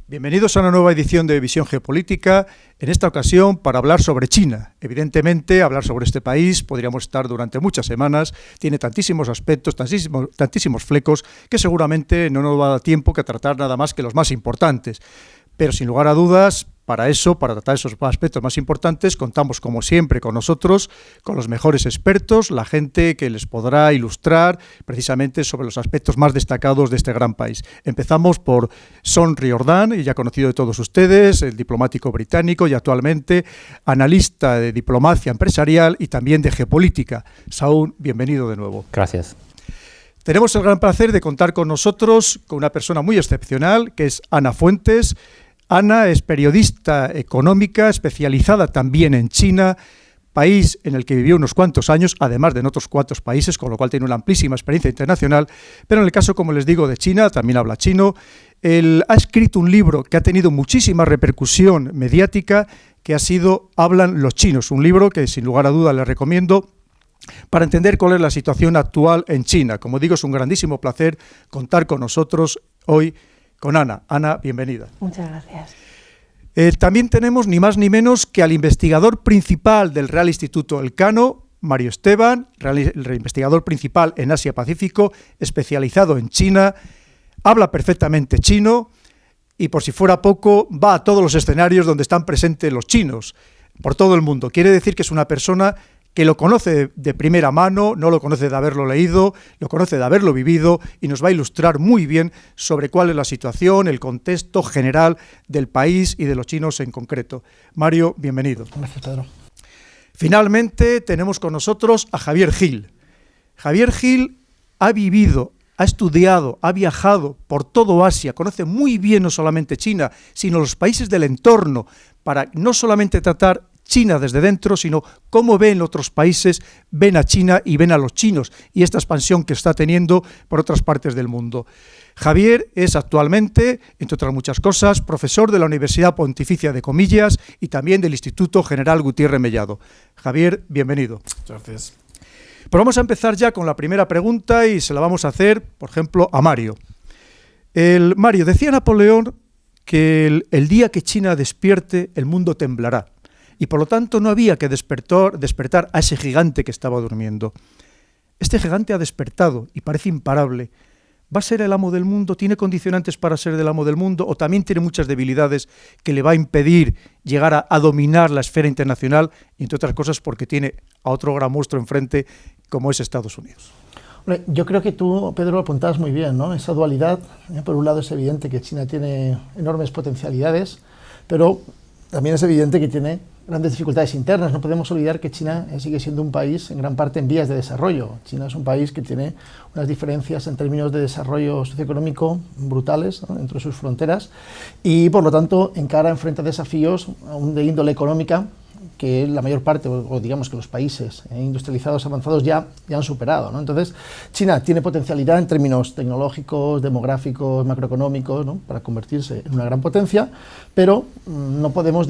Bienvenidos a una nueva edición de Visión Geopolítica, en esta ocasión para hablar sobre China. Evidentemente, hablar sobre este país podríamos estar durante muchas semanas, tiene tantísimos aspectos, tantísimos flecos, que seguramente no nos va a dar tiempo que tratar nada más que los más importantes. Pero sin lugar a dudas, para tratar esos aspectos más importantes, contamos como siempre con nosotros, con los mejores expertos, la gente que les podrá ilustrar precisamente sobre los aspectos más destacados de este gran país. Empezamos por Sean Riordan, ya conocido de todos ustedes, el diplomático británico y actualmente analista de diplomacia empresarial y también de geopolítica. Sean, bienvenido de nuevo. Gracias. Tenemos el gran placer de contar con nosotros con una persona muy excepcional, que es Ana Fuentes. Ana es periodista económica, especializada también en China, país en el que vivió unos cuantos años, además de en otros cuantos países, con lo cual tiene una amplísima experiencia internacional, pero en el caso, como les digo, de China, también habla chino. Él ha escrito un libro que ha tenido muchísima repercusión mediática, que ha sido Hablan los chinos, un libro que sin lugar a duda les recomiendo para entender cuál es la situación actual en China. Como digo, es un grandísimo placer contar con nosotros hoy con Ana. Ana, bienvenida. Muchas gracias. También tenemos ni más ni menos que al investigador principal del Real Instituto Elcano, Mario Esteban, el investigador principal en Asia-Pacífico, especializado en China, habla perfectamente chino y, por si fuera poco, va a todos los escenarios donde están presentes los chinos, por todo el mundo. Quiere decir que es una persona que lo conoce de primera mano, no lo conoce de haberlo leído, lo conoce de haberlo vivido y nos va a ilustrar muy bien sobre cuál es la situación, el contexto general del país y de los chinos en concreto. Mario, bienvenido. Gracias, Pedro. Finalmente tenemos con nosotros a Javier Gil. Javier Gil ha vivido, ha estudiado, ha viajado por todo Asia, conoce muy bien no solamente China, sino los países del entorno, para no solamente tratar China desde dentro, sino cómo ven otros países, ven a China y ven a los chinos y esta expansión que está teniendo por otras partes del mundo. Javier es actualmente, entre otras muchas cosas, profesor de la Universidad Pontificia de Comillas y también del Instituto General Gutiérrez Mellado. Javier, bienvenido. Gracias. Pues vamos a empezar ya con la primera pregunta y se la vamos a hacer, por ejemplo, a Mario. Mario, decía Napoleón que el día que China despierte, el mundo temblará. Y por lo tanto no había que despertar a ese gigante que estaba durmiendo. Este gigante ha despertado y parece imparable. ¿Va a ser el amo del mundo? ¿Tiene condicionantes para ser el amo del mundo? ¿O también tiene muchas debilidades que le va a impedir llegar a dominar la esfera internacional? Y entre otras cosas porque tiene a otro gran monstruo enfrente como es Estados Unidos. Yo creo que tú, Pedro, lo apuntabas muy bien, ¿no? Esa dualidad. Por un lado es evidente que China tiene enormes potencialidades, pero también es evidente que tiene grandes dificultades internas. No podemos olvidar que China sigue siendo un país en gran parte en vías de desarrollo. China es un país que tiene unas diferencias en términos de desarrollo socioeconómico brutales, ¿no?, dentro de sus fronteras y por lo tanto enfrenta desafíos aún de índole económica que la mayor parte, o digamos que los países industrializados avanzados ya han superado, ¿no? Entonces, China tiene potencialidad en términos tecnológicos, demográficos, macroeconómicos, ¿no?, para convertirse en una gran potencia, pero no podemos,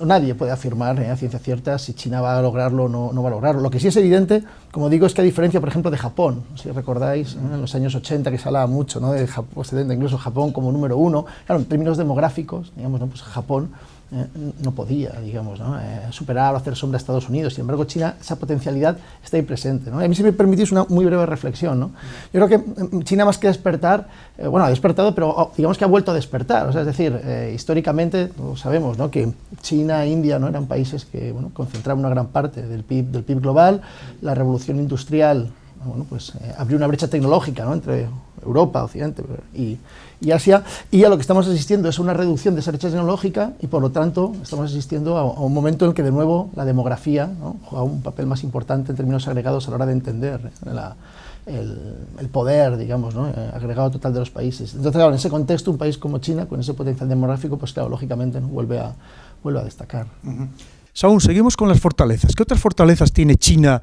nadie puede afirmar a ciencia cierta si China va a lograrlo o no va a lograrlo. Lo que sí es evidente, como digo, es que a diferencia, por ejemplo, de Japón, si recordáis, en los años 80 que se hablaba mucho, ¿no?, de Japón, incluso Japón como número uno, claro, en términos demográficos, ¿no?, pues Japón no podía, superar o hacer sombra a Estados Unidos. Sin embargo, China, esa potencialidad está ahí presente, ¿no? Y a mí, si me permitís una muy breve reflexión, ¿no? Yo creo que China, más que despertar, ha despertado, pero digamos que ha vuelto a despertar. O sea, es decir, históricamente sabemos, ¿no?, que China e India, ¿no?, eran países que concentraban una gran parte del PIB global. La revolución industrial abrió una brecha tecnológica, ¿no?, entre Europa, Occidente y Asia, y a lo que estamos asistiendo es una reducción de esa brecha tecnológica y por lo tanto estamos asistiendo a un momento en el que de nuevo la demografía, ¿no?, juega un papel más importante en términos agregados a la hora de entender el poder, ¿no?, agregado total de los países. Entonces, claro, en ese contexto, un país como China, con ese potencial demográfico, pues claro, lógicamente, ¿no?, vuelve a destacar. Saúl, seguimos con las fortalezas. ¿Qué otras fortalezas tiene China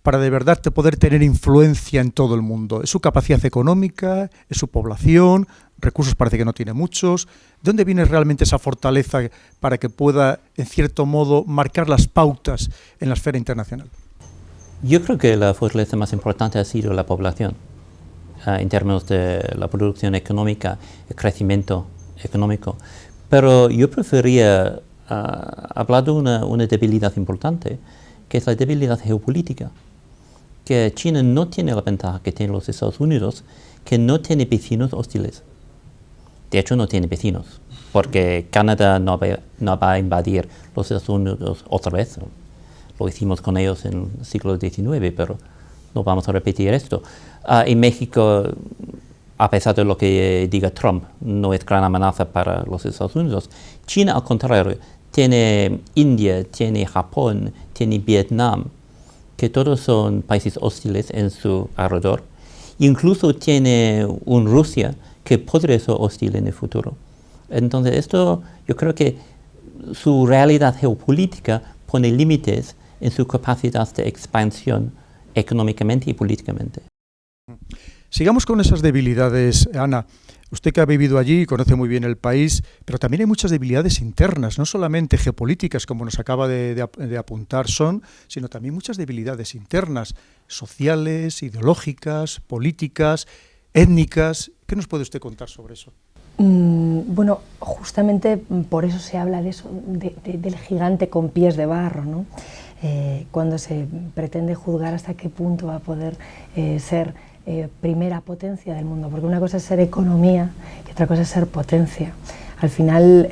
para de verdad poder tener influencia en todo el mundo? ¿Es su capacidad económica? ¿Es su población? Recursos parece que no tiene muchos. ¿De dónde viene realmente esa fortaleza para que pueda, en cierto modo, marcar las pautas en la esfera internacional? Yo creo que la fortaleza más importante ha sido la población, en términos de la producción económica, el crecimiento económico. Pero yo prefería hablar de una debilidad importante, que es la debilidad geopolítica. Que China no tiene la ventaja que tienen los Estados Unidos, que no tiene vecinos hostiles. De hecho, no tiene vecinos, porque Canadá no va a invadir los Estados Unidos otra vez. Lo hicimos con ellos en el siglo XIX, pero no vamos a repetir esto. En México, a pesar de lo que diga Trump, no es gran amenaza para los Estados Unidos. China, al contrario, tiene India, tiene Japón, tiene Vietnam, que todos son países hostiles en su alrededor. Incluso tiene un Rusia que podría ser hostil en el futuro. Entonces, esto, yo creo que su realidad geopolítica pone límites en su capacidad de expansión económicamente y políticamente. Sigamos con esas debilidades, Ana. Usted que ha vivido allí, conoce muy bien el país, pero también hay muchas debilidades internas, no solamente geopolíticas, como nos acaba de apuntar Son, sino también muchas debilidades internas, sociales, ideológicas, políticas, étnicas. ¿Qué nos puede usted contar sobre eso? Bueno, justamente por eso se habla de eso, del gigante con pies de barro, ¿no? Cuando se pretende juzgar hasta qué punto va a poder ser primera potencia del mundo, porque una cosa es ser economía y otra cosa es ser potencia. Al final,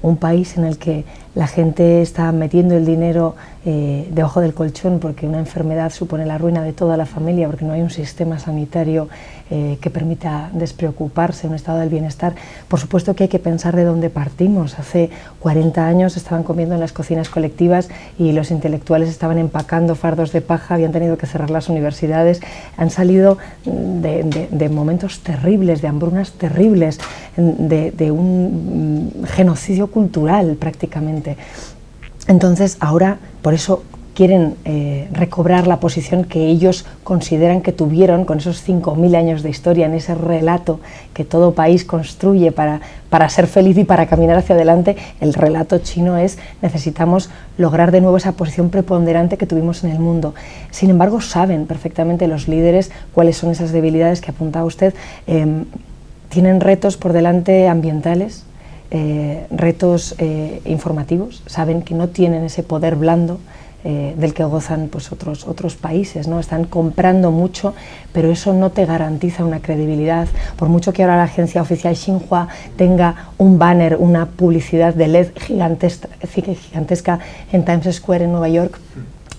un país en el que la gente está metiendo el dinero debajo del colchón porque una enfermedad supone la ruina de toda la familia, porque no hay un sistema sanitario que permita despreocuparse, un estado del bienestar. Por supuesto que hay que pensar de dónde partimos. Hace 40 años estaban comiendo en las cocinas colectivas y los intelectuales estaban empacando fardos de paja, habían tenido que cerrar las universidades, han salido de momentos terribles, de hambrunas terribles, de un genocidio cultural prácticamente. Entonces ahora, por eso quieren recobrar la posición que ellos consideran que tuvieron con esos 5.000 años de historia, en ese relato que todo país construye para ser feliz y para caminar hacia adelante. El relato chino es: necesitamos lograr de nuevo esa posición preponderante que tuvimos en el mundo. Sin embargo, saben perfectamente los líderes cuáles son esas debilidades que apuntaba usted. Tienen retos por delante ambientales, retos informativos, saben que no tienen ese poder blando del que gozan pues otros países, ¿no? Están comprando mucho, pero eso no te garantiza una credibilidad. Por mucho que ahora la agencia oficial Xinhua tenga un banner, una publicidad de LED gigantesca en Times Square en Nueva York,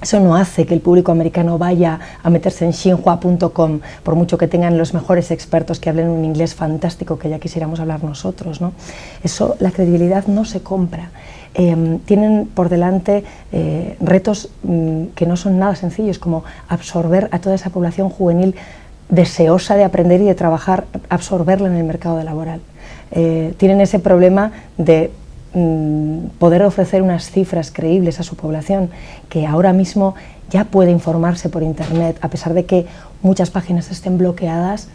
eso no hace que el público americano vaya a meterse en Xinhua.com, por mucho que tengan los mejores expertos que hablen un inglés fantástico que ya quisiéramos hablar nosotros, ¿no? Eso, la credibilidad no se compra. Tienen por delante retos que no son nada sencillos, como absorber a toda esa población juvenil deseosa de aprender y de trabajar, absorberla en el mercado laboral. Tienen ese problema de poder ofrecer unas cifras creíbles a su población, que ahora mismo ya puede informarse por internet, a pesar de que muchas páginas estén bloqueadas.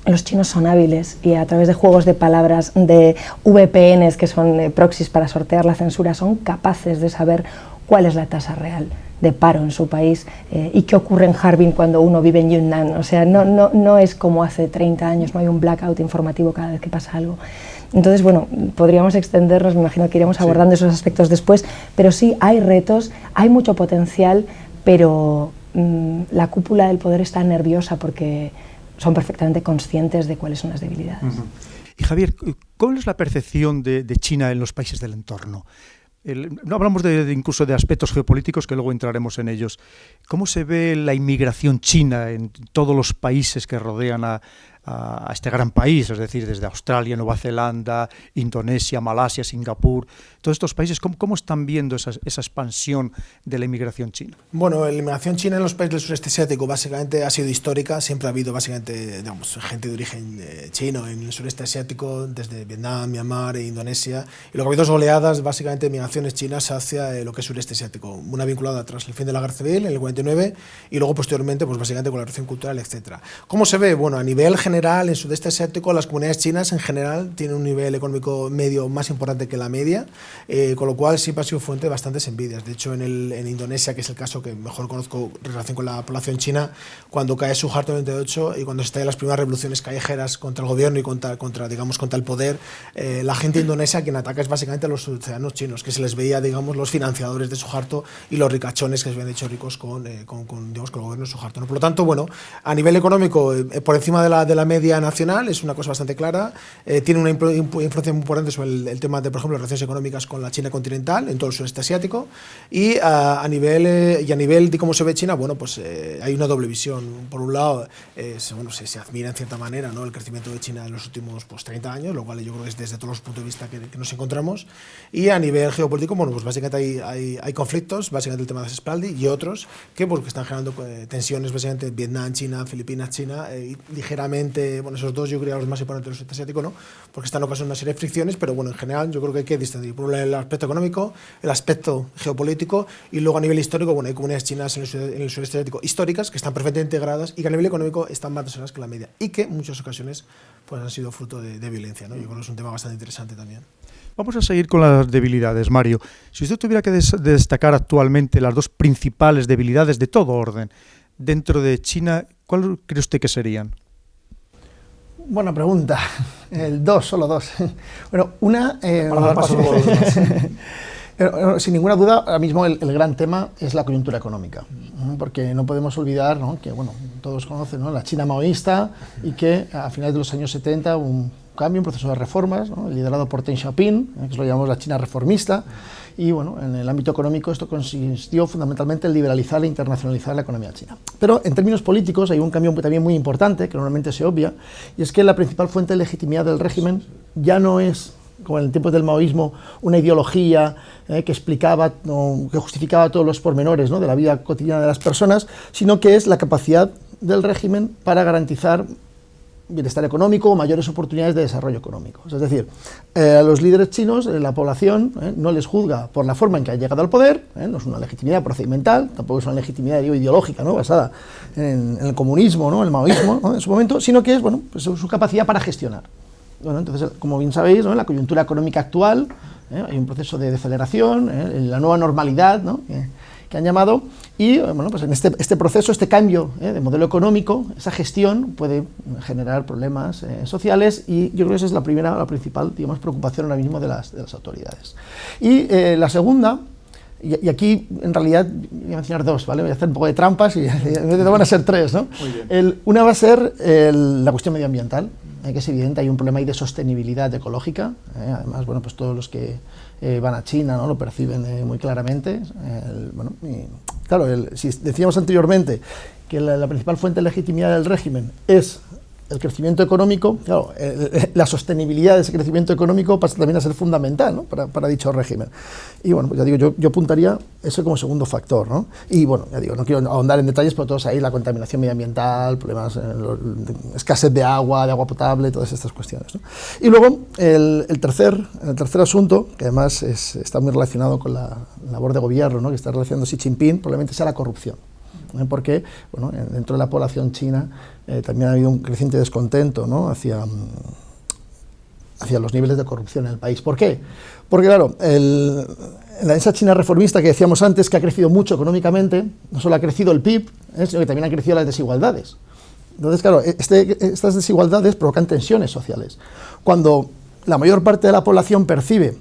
Los chinos son hábiles y a través de juegos de palabras, de VPNs, que son proxies para sortear la censura, son capaces de saber cuál es la tasa real de paro en su país y qué ocurre en Harbin cuando uno vive en Yunnan. O sea, no es como hace 30 años, no hay un blackout informativo cada vez que pasa algo. Entonces, bueno, podríamos extendernos, me imagino que iremos abordando esos aspectos después, pero sí, hay retos, hay mucho potencial, pero la cúpula del poder está nerviosa porque son perfectamente conscientes de cuáles son las debilidades. Y Javier, ¿cuál es la percepción de China en los países del entorno? No hablamos incluso de aspectos geopolíticos, que luego entraremos en ellos. ¿Cómo se ve la inmigración china en todos los países que rodean a este gran país? Es decir, desde Australia, Nueva Zelanda, Indonesia, Malasia, Singapur. Todos estos países, ¿cómo están viendo esa expansión de la inmigración china? Bueno, la inmigración china en los países del sureste asiático básicamente ha sido histórica. Siempre ha habido básicamente, digamos, gente de origen chino en el sureste asiático, desde Vietnam, Myanmar e Indonesia. Y luego ha habido dos oleadas básicamente de migraciones chinas hacia lo que es sureste asiático. Una vinculada tras el fin de la guerra civil en el 49 y luego posteriormente, pues básicamente con la revolución cultural, etc. ¿Cómo se ve? Bueno, a nivel general general, en sudeste asiático, las comunidades chinas en general tienen un nivel económico medio más importante que la media, con lo cual siempre ha sido fuente de bastantes envidias. De hecho, en Indonesia, que es el caso que mejor conozco en relación con la población china, cuando cae Suharto en 98 y cuando se estallan las primeras revoluciones callejeras contra el gobierno y contra el poder, la gente indonesia quien ataca es básicamente a los ciudadanos chinos, que se les veía, digamos, los financiadores de Suharto y los ricachones que se habían hecho ricos con el gobierno de Suharto, ¿no? Por lo tanto, bueno, a nivel económico, por encima de la media nacional, es una cosa bastante clara, tiene una influencia muy importante sobre el tema de, por ejemplo, las relaciones económicas con la China continental, en todo el sureste asiático, y a nivel de cómo se ve China, bueno, pues hay una doble visión. Por un lado, se admira en cierta manera, ¿no?, el crecimiento de China en los últimos 30 años, lo cual yo creo que es desde todos los puntos de vista que nos encontramos, y a nivel geopolítico, bueno, pues básicamente hay conflictos, básicamente el tema de Spaldi y otros que están generando tensiones, básicamente Vietnam, China, Filipinas, China, y ligeramente, bueno, esos dos yo creo los más importantes del sudeste asiático, ¿no?, porque están ocasionando una serie de fricciones, pero bueno, en general yo creo que hay que distinguir por el aspecto económico, el aspecto geopolítico, y luego a nivel histórico, bueno, hay comunidades chinas en el sudeste asiático históricas que están perfectamente integradas y que a nivel económico están más desarrolladas que la media y que en muchas ocasiones pues han sido fruto de violencia, ¿no? Yo creo que es un tema bastante interesante también. Vamos a seguir con las debilidades, Mario. Si usted tuviera que destacar actualmente las dos principales debilidades de todo orden dentro de China, ¿cuál cree usted que serían? Buena pregunta. Solo dos. Bueno, una... sin ninguna duda, ahora mismo el gran tema es la coyuntura económica, porque no podemos olvidar, ¿no?, que, bueno, todos conocen, ¿no?, la China maoísta, y que a finales de los años 70 hubo un cambio, un proceso de reformas, ¿no?, liderado por Deng Xiaoping, que lo llamamos la China reformista, y bueno, en el ámbito económico esto consistió fundamentalmente en liberalizar e internacionalizar la economía china. Pero en términos políticos hay un cambio también muy importante, que normalmente se obvia, y es que la principal fuente de legitimidad del régimen ya no es, como en tiempos del maoísmo, una ideología que explicaba, que justificaba todos los pormenores, ¿no?, de la vida cotidiana de las personas, sino que es la capacidad del régimen para garantizar bienestar económico o mayores oportunidades de desarrollo económico. Es decir, a los líderes chinos, la población no les juzga por la forma en que han llegado al poder, no es una legitimidad procedimental, tampoco es una legitimidad ideológica, ¿no?, basada en el comunismo, ¿no?, el maoísmo, ¿no?, en su momento, sino que es, bueno, pues su capacidad para gestionar. Bueno, entonces, como bien sabéis, ¿no?, en la coyuntura económica actual hay un proceso de deceleración, la nueva normalidad, ¿no?, que han llamado, y bueno, pues en este proceso, este cambio de modelo económico, esa gestión puede generar problemas sociales, y yo creo que esa es la principal, digamos, preocupación ahora mismo de las autoridades. Y la segunda, y aquí en realidad voy a mencionar dos, ¿vale? Voy a hacer un poco de trampas y van a ser tres, ¿no? Una va a ser la cuestión medioambiental, que es evidente, hay un problema ahí de sostenibilidad ecológica, además, bueno, pues todos los que van a China, ¿no?, lo perciben muy claramente. Claro, si decíamos anteriormente que la principal fuente de legitimidad del régimen es el crecimiento económico, claro, la sostenibilidad de ese crecimiento económico pasa también a ser fundamental, ¿no?, para dicho régimen. Y bueno, pues ya digo, yo apuntaría eso como segundo factor, ¿no? Y bueno, ya digo, no quiero ahondar en detalles, pero todos ahí, la contaminación medioambiental, problemas, escasez de agua potable, todas estas cuestiones, ¿no? Y luego, el tercer asunto, que además está muy relacionado con la labor de gobierno, ¿no?, que está realizando Xi Jinping, probablemente sea la corrupción. Porque, bueno, dentro de la población china también ha habido un creciente descontento, ¿no?, hacia los niveles de corrupción en el país. ¿Por qué? Porque, claro, esa China reformista que decíamos antes, que ha crecido mucho económicamente, no solo ha crecido el PIB, sino que también han crecido las desigualdades. Entonces, claro, estas desigualdades provocan tensiones sociales. Cuando la mayor parte de la población percibe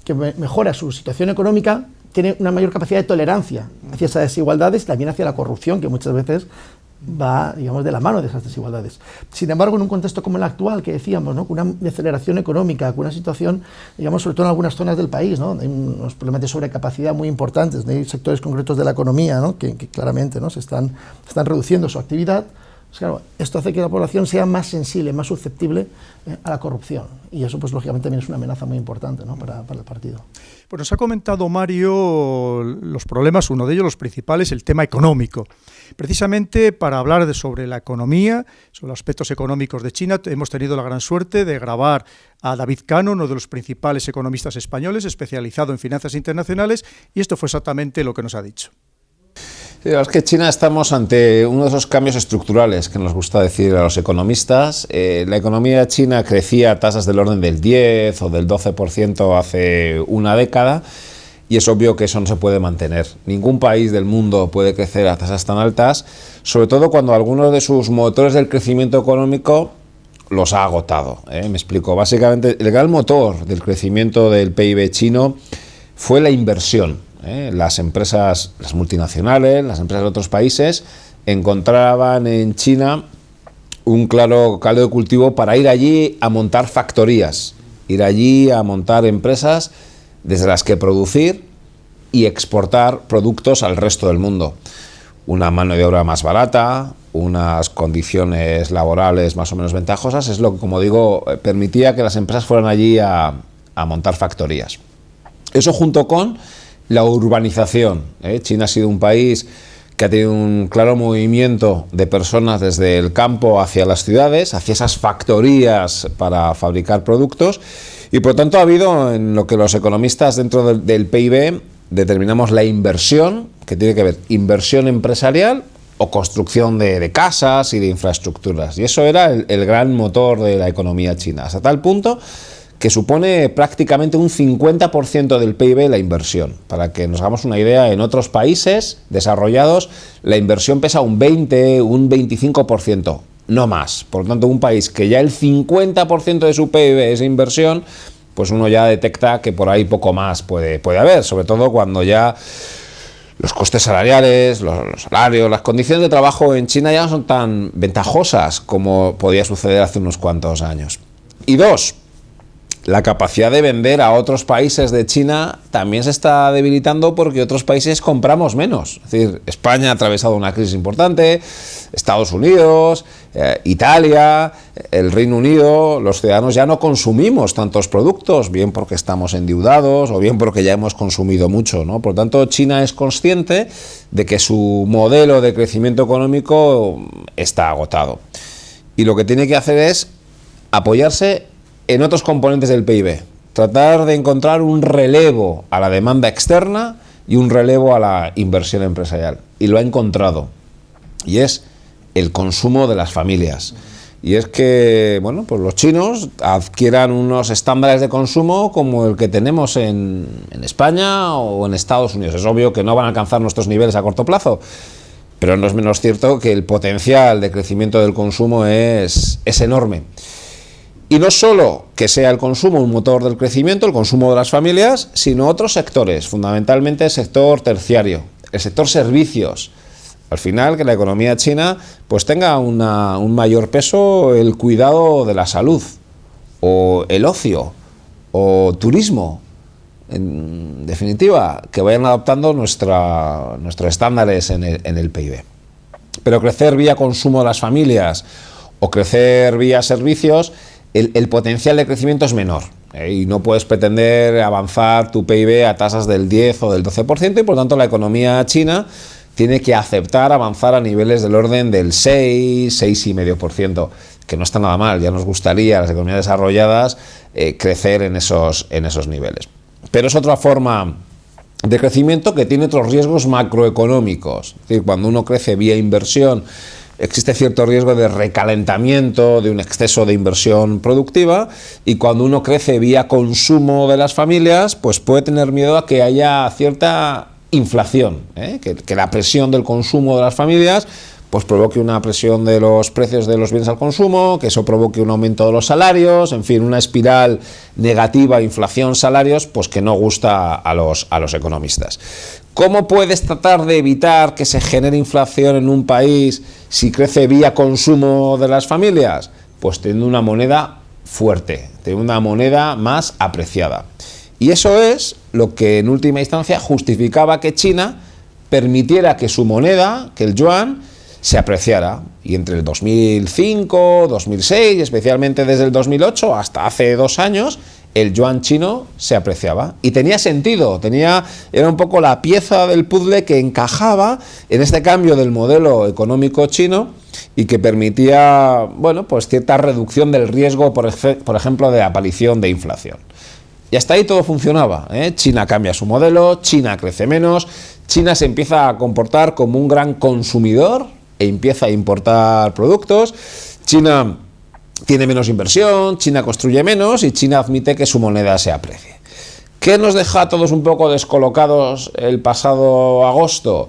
que mejora su situación económica, tiene una mayor capacidad de tolerancia hacia esas desigualdades y también hacia la corrupción, que muchas veces va, digamos, de la mano de esas desigualdades. Sin embargo, en un contexto como el actual, que decíamos, ¿no?, con una deceleración económica, con una situación, digamos, sobre todo en algunas zonas del país, ¿no?, hay unos problemas de sobrecapacidad muy importantes, hay sectores concretos de la economía, ¿no?, que claramente, ¿no?, están reduciendo su actividad. Pues claro, esto hace que la población sea más sensible, más susceptible a la corrupción, y eso, pues lógicamente, también es una amenaza muy importante, ¿no?, para el partido. Pues nos ha comentado Mario los problemas, uno de ellos, los principales, el tema económico. Precisamente para hablar sobre la economía, sobre los aspectos económicos de China, hemos tenido la gran suerte de grabar a David Cano, uno de los principales economistas españoles, especializado en finanzas internacionales, y esto fue exactamente lo que nos ha dicho. Sí, es que China estamos ante uno de esos cambios estructurales que nos gusta decir a los economistas. La economía china crecía a tasas del orden del 10 o del 12% hace una década y es obvio que eso no se puede mantener. Ningún país del mundo puede crecer a tasas tan altas, sobre todo cuando algunos de sus motores del crecimiento económico los ha agotado. Me explico. Básicamente, el gran motor del crecimiento del PIB chino fue la inversión. Las empresas, las multinacionales, las empresas de otros países encontraban en China un claro caldo de cultivo para ir allí a montar factorías, ir allí a montar empresas desde las que producir y exportar productos al resto del mundo. Una mano de obra más barata, unas condiciones laborales más o menos ventajosas, es lo que, como digo, permitía que las empresas fueran allí a montar factorías. Eso junto con la urbanización. China ha sido un país que ha tenido un claro movimiento de personas desde el campo hacia las ciudades, hacia esas factorías para fabricar productos, y por tanto ha habido en lo que los economistas dentro del PIB determinamos la inversión, que tiene que ver inversión empresarial o construcción de casas y de infraestructuras, y eso era el gran motor de la economía china, hasta tal punto que supone prácticamente un 50% del PIB la inversión. Para que nos hagamos una idea, en otros países desarrollados la inversión pesa un 20, un 25%, no más. Por lo tanto, un país que ya el 50% de su PIB es inversión, pues uno ya detecta que por ahí poco más puede haber, sobre todo cuando ya los costes salariales, los salarios, las condiciones de trabajo en China ya no son tan ventajosas como podía suceder hace unos cuantos años. Y dos, la capacidad de vender a otros países de China también se está debilitando porque otros países compramos menos. Es decir, España ha atravesado una crisis importante, Estados Unidos, Italia, el Reino Unido, los ciudadanos ya no consumimos tantos productos, bien porque estamos endeudados o bien porque ya hemos consumido mucho, ¿no? Por lo tanto, China es consciente de que su modelo de crecimiento económico está agotado. Y lo que tiene que hacer es apoyarse en otros componentes del PIB, tratar de encontrar un relevo a la demanda externa y un relevo a la inversión empresarial. Y lo ha encontrado. Y es el consumo de las familias. Y es que, bueno, pues los chinos adquieran unos estándares de consumo como el que tenemos en España o en Estados Unidos. Es obvio que no van a alcanzar nuestros niveles a corto plazo, pero no es menos cierto que el potencial de crecimiento del consumo es enorme. Y no solo que sea el consumo un motor del crecimiento, el consumo de las familias, sino otros sectores, fundamentalmente el sector terciario, el sector servicios. Al final, que la economía china pues tenga un mayor peso el cuidado de la salud, o el ocio, o turismo. En definitiva, que vayan adaptando nuestros estándares en el PIB. Pero crecer vía consumo de las familias o crecer vía servicios, el potencial de crecimiento es menor, y no puedes pretender avanzar tu PIB a tasas del 10 o del 12%, y por tanto la economía china tiene que aceptar avanzar a niveles del orden del 6, 6,5%, que no está nada mal. Ya nos gustaría a las economías desarrolladas crecer en esos niveles. Pero es otra forma de crecimiento que tiene otros riesgos macroeconómicos. Es decir, cuando uno crece vía inversión, existe cierto riesgo de recalentamiento, de un exceso de inversión productiva, y cuando uno crece vía consumo de las familias, pues puede tener miedo a que haya cierta inflación, que la presión del consumo de las familias pues provoque una presión de los precios de los bienes al consumo, que eso provoque un aumento de los salarios, en fin, una espiral negativa, inflación-salarios, pues que no gusta a los economistas. ¿Cómo puedes tratar de evitar que se genere inflación en un país si crece vía consumo de las familias? Pues teniendo una moneda fuerte, teniendo una moneda más apreciada. Y eso es lo que en última instancia justificaba que China permitiera que su moneda, que el yuan, se apreciara. Y entre el 2005, 2006, especialmente desde el 2008 hasta hace 2 años, el yuan chino se apreciaba. Y tenía sentido, era un poco la pieza del puzzle que encajaba en este cambio del modelo económico chino y que permitía, bueno, pues cierta reducción del riesgo, por ejemplo, de aparición de inflación. Y hasta ahí todo funcionaba, China cambia su modelo, China crece menos, China se empieza a comportar como un gran consumidor e empieza a importar productos. China tiene menos inversión, China construye menos y China admite que su moneda se aprecie. ¿Qué nos deja a todos un poco descolocados el pasado agosto?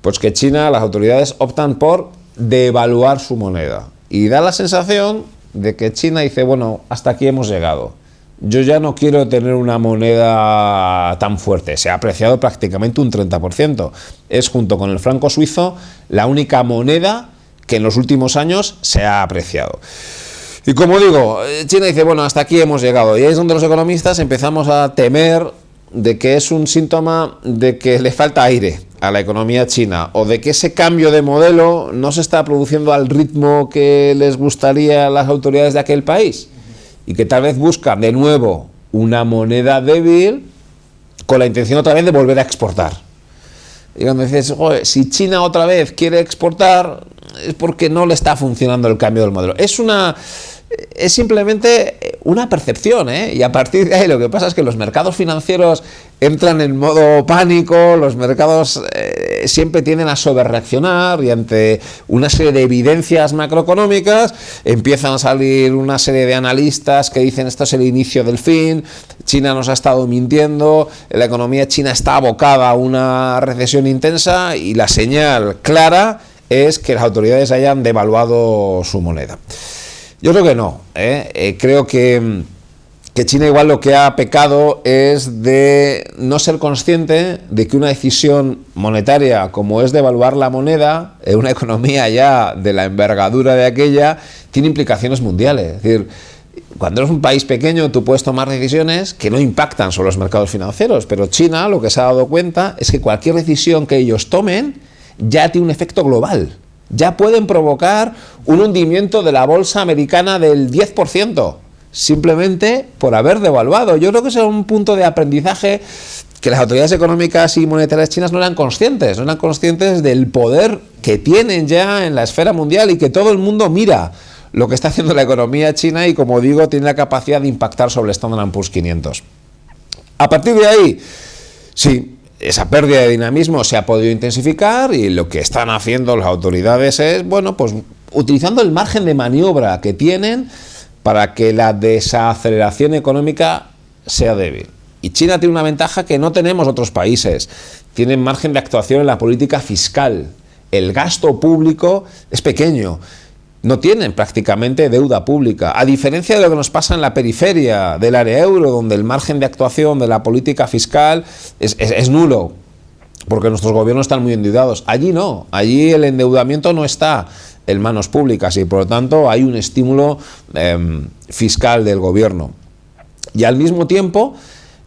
Pues que China, las autoridades optan por devaluar su moneda. Y da la sensación de que China dice, bueno, hasta aquí hemos llegado. Yo ya no quiero tener una moneda tan fuerte. Se ha apreciado prácticamente un 30%. Es, junto con el franco suizo, la única moneda que en los últimos años se ha apreciado. Y como digo, China dice, bueno, hasta aquí hemos llegado. Y ahí es donde los economistas empezamos a temer de que es un síntoma de que le falta aire a la economía china, o de que ese cambio de modelo no se está produciendo al ritmo que les gustaría a las autoridades de aquel país, y que tal vez buscan de nuevo una moneda débil con la intención otra vez de volver a exportar. Y cuando dices, si China otra vez quiere exportar, es porque no le está funcionando el cambio del modelo. Es simplemente una percepción, y a partir de ahí lo que pasa es que los mercados financieros entran en modo pánico, los mercados siempre tienden a sobrereaccionar, y ante una serie de evidencias macroeconómicas empiezan a salir una serie de analistas que dicen esto es el inicio del fin, China nos ha estado mintiendo, la economía china está abocada a una recesión intensa, y la señal clara es que las autoridades hayan devaluado su moneda. Yo creo que no, creo que China igual lo que ha pecado es de no ser consciente de que una decisión monetaria como es devaluar la moneda en una economía ya de la envergadura de aquella tiene implicaciones mundiales. Es decir, cuando eres un país pequeño tú puedes tomar decisiones que no impactan sobre los mercados financieros, pero China lo que se ha dado cuenta es que cualquier decisión que ellos tomen ya tiene un efecto global. Ya pueden provocar un hundimiento de la bolsa americana del 10%, simplemente por haber devaluado. Yo creo que ese es un punto de aprendizaje que las autoridades económicas y monetarias chinas no eran conscientes del poder que tienen ya en la esfera mundial, y que todo el mundo mira lo que está haciendo la economía china y, como digo, tiene la capacidad de impactar sobre el Standard & Poor's 500. A partir de ahí, sí, esa pérdida de dinamismo se ha podido intensificar, y lo que están haciendo las autoridades es, bueno, pues utilizando el margen de maniobra que tienen para que la desaceleración económica sea débil. Y China tiene una ventaja que no tenemos otros países. Tienen margen de actuación en la política fiscal. El gasto público es pequeño. No tienen prácticamente deuda pública, a diferencia de lo que nos pasa en la periferia del área euro, donde el margen de actuación de la política fiscal es nulo, porque nuestros gobiernos están muy endeudados. Allí no, allí el endeudamiento no está en manos públicas, y por lo tanto hay un estímulo fiscal del gobierno. Y al mismo tiempo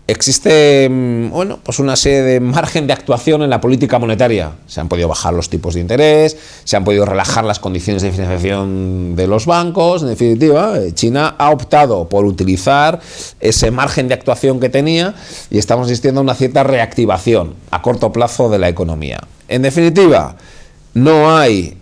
existe, bueno, pues una serie de margen de actuación en la política monetaria. Se han podido bajar los tipos de interés, se han podido relajar las condiciones de financiación de los bancos. En definitiva, China ha optado por utilizar ese margen de actuación que tenía, y estamos asistiendo a una cierta reactivación a corto plazo de la economía. En definitiva, no hay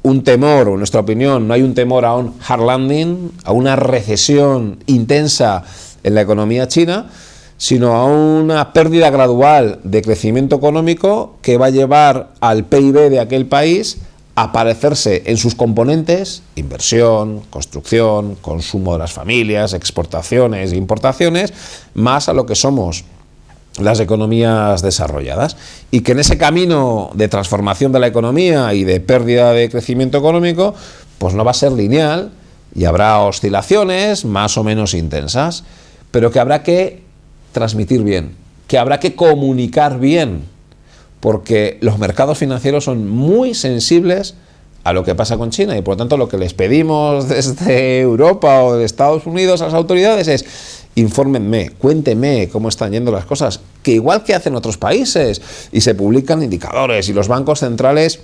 un temor, o en nuestra opinión, no hay un temor a un hard landing, a una recesión intensa en la economía china, sino a una pérdida gradual de crecimiento económico que va a llevar al PIB de aquel país a parecerse en sus componentes, inversión, construcción, consumo de las familias, exportaciones e importaciones, más a lo que somos las economías desarrolladas, y que en ese camino de transformación de la economía y de pérdida de crecimiento económico, pues no va a ser lineal, y habrá oscilaciones más o menos intensas, pero que habrá que transmitir bien, que habrá que comunicar bien, porque los mercados financieros son muy sensibles a lo que pasa con China, y por lo tanto lo que les pedimos desde Europa o de Estados Unidos a las autoridades es: infórmenme, cuéntenme cómo están yendo las cosas, que igual que hacen otros países, y se publican indicadores, y los bancos centrales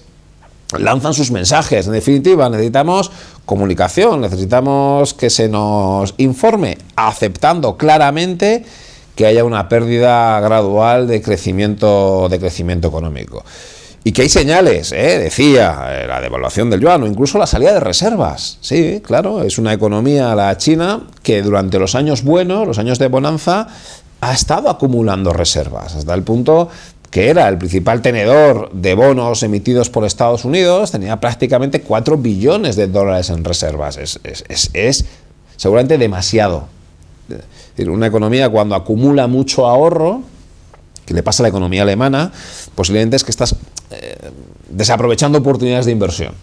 lanzan sus mensajes. En definitiva, necesitamos comunicación, necesitamos que se nos informe, aceptando claramente que haya una pérdida gradual de crecimiento económico. Y que hay señales, decía, la devaluación del yuan, o incluso la salida de reservas. Sí, claro, es una economía, la China, que durante los años buenos, los años de bonanza, ha estado acumulando reservas, hasta el punto que era el principal tenedor de bonos emitidos por Estados Unidos, tenía prácticamente 4 billones de dólares en reservas. Es seguramente demasiado. Es decir, una economía cuando acumula mucho ahorro, que le pasa a la economía alemana, posiblemente es que estás desaprovechando oportunidades de inversión.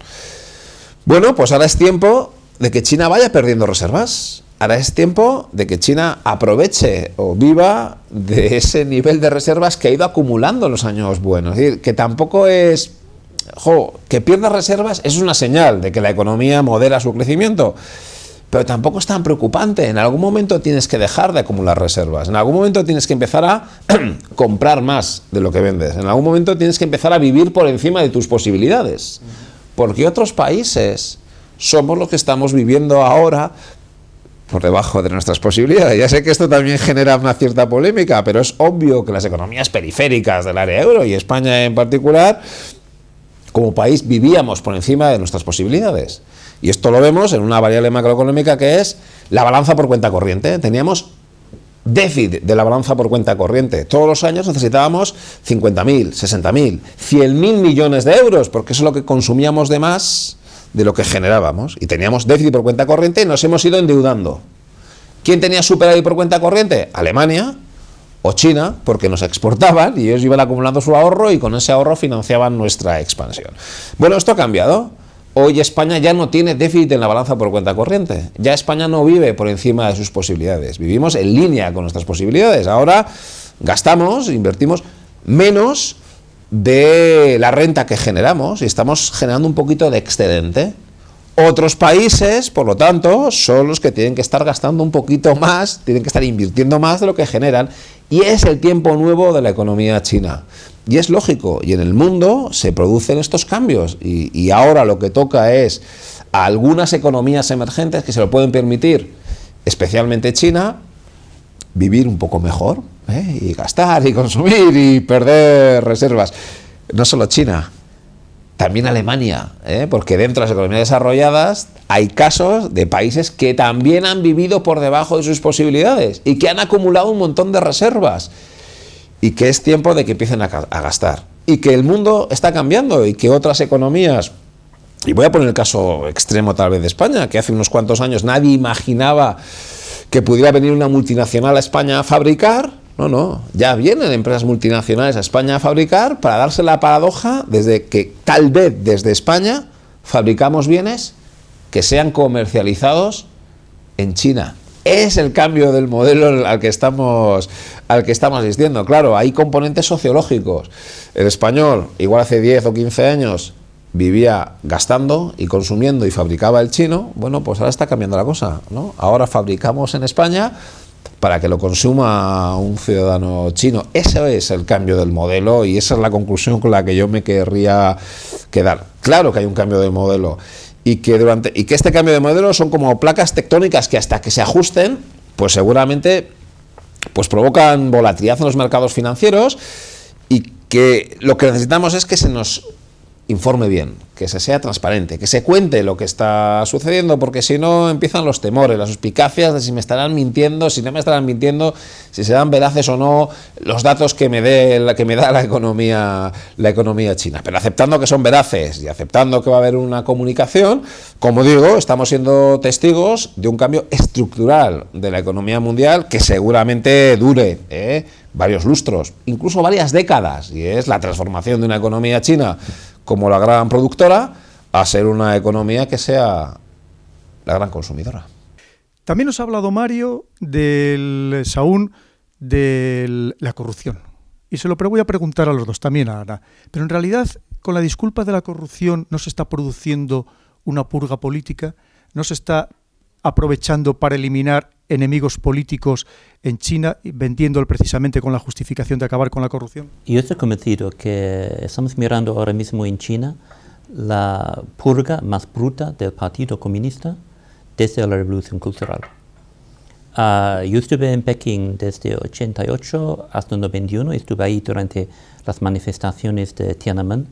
Bueno, pues ahora es tiempo de que China vaya perdiendo reservas. Ahora es tiempo de que China aproveche o viva de ese nivel de reservas que ha ido acumulando en los años buenos. Es decir, que tampoco es... que pierda reservas es una señal de que la economía modera su crecimiento, pero tampoco es tan preocupante. En algún momento tienes que dejar de acumular reservas, en algún momento tienes que empezar a comprar más de lo que vendes, en algún momento tienes que empezar a vivir por encima de tus posibilidades, porque otros países somos los que estamos viviendo ahora por debajo de nuestras posibilidades. Ya sé que esto también genera una cierta polémica, pero es obvio que las economías periféricas del área euro y España en particular, como país vivíamos por encima de nuestras posibilidades. Y esto lo vemos en una variable macroeconómica que es la balanza por cuenta corriente. Teníamos déficit de la balanza por cuenta corriente. Todos los años necesitábamos 50.000, 60.000, 100.000 millones de euros, porque eso es lo que consumíamos de más de lo que generábamos, y teníamos déficit por cuenta corriente y nos hemos ido endeudando. ¿Quién tenía superávit por cuenta corriente? Alemania o China, porque nos exportaban y ellos iban acumulando su ahorro y con ese ahorro financiaban nuestra expansión. Bueno, esto ha cambiado. Hoy España ya no tiene déficit en la balanza por cuenta corriente. Ya España no vive por encima de sus posibilidades. Vivimos en línea con nuestras posibilidades. Ahora gastamos, invertimos menos de la renta que generamos y estamos generando un poquito de excedente. Otros países, por lo tanto, son los que tienen que estar gastando un poquito más, tienen que estar invirtiendo más de lo que generan, y es el tiempo nuevo de la economía china. Y es lógico, y en el mundo se producen estos cambios, y ahora lo que toca es a algunas economías emergentes que se lo pueden permitir, especialmente China, vivir un poco mejor, y gastar y consumir y perder reservas. No solo China, también Alemania, porque dentro de las economías desarrolladas hay casos de países que también han vivido por debajo de sus posibilidades y que han acumulado un montón de reservas y que es tiempo de que empiecen a gastar, y que el mundo está cambiando y que otras economías, y voy a poner el caso extremo tal vez de España, que hace unos cuantos años nadie imaginaba que pudiera venir una multinacional a España a fabricar. No, ya vienen empresas multinacionales a España a fabricar, para darse la paradoja desde que tal vez desde España fabricamos bienes que sean comercializados en China. Es el cambio del modelo al que estamos asistiendo. Claro, hay componentes sociológicos. El español, igual hace 10 o 15 años, vivía gastando y consumiendo y fabricaba el chino. Bueno, pues ahora está cambiando la cosa, ¿no? Ahora fabricamos en España para que lo consuma un ciudadano chino. Ese es el cambio del modelo y esa es la conclusión con la que yo me querría quedar. Claro que hay un cambio de modelo y que este cambio de modelo son como placas tectónicas que hasta que se ajusten, pues seguramente pues provocan volatilidad en los mercados financieros, y que lo que necesitamos es que se nos informe bien, que se sea transparente, que se cuente lo que está sucediendo, porque si no empiezan los temores, las suspicacias de si me estarán mintiendo, si no me estarán mintiendo, si serán veraces o no los datos que me da la economía china. Pero aceptando que son veraces y aceptando que va a haber una comunicación, como digo, estamos siendo testigos de un cambio estructural de la economía mundial que seguramente dure varios lustros, incluso varias décadas, y es la transformación de una economía china como la gran productora a ser una economía que sea la gran consumidora. También nos ha hablado Mario de la corrupción. Y se lo voy a preguntar a los dos, también a Ana. Pero en realidad, con la disculpa de la corrupción, ¿no se está produciendo una purga política? ¿No se está aprovechando para eliminar enemigos políticos en China, vendiéndolo precisamente con la justificación de acabar con la corrupción? Yo estoy convencido que estamos mirando ahora mismo en China la purga más bruta del Partido Comunista desde la Revolución Cultural. Yo estuve en Pekín desde 88 hasta 91, estuve ahí durante las manifestaciones de Tiananmen.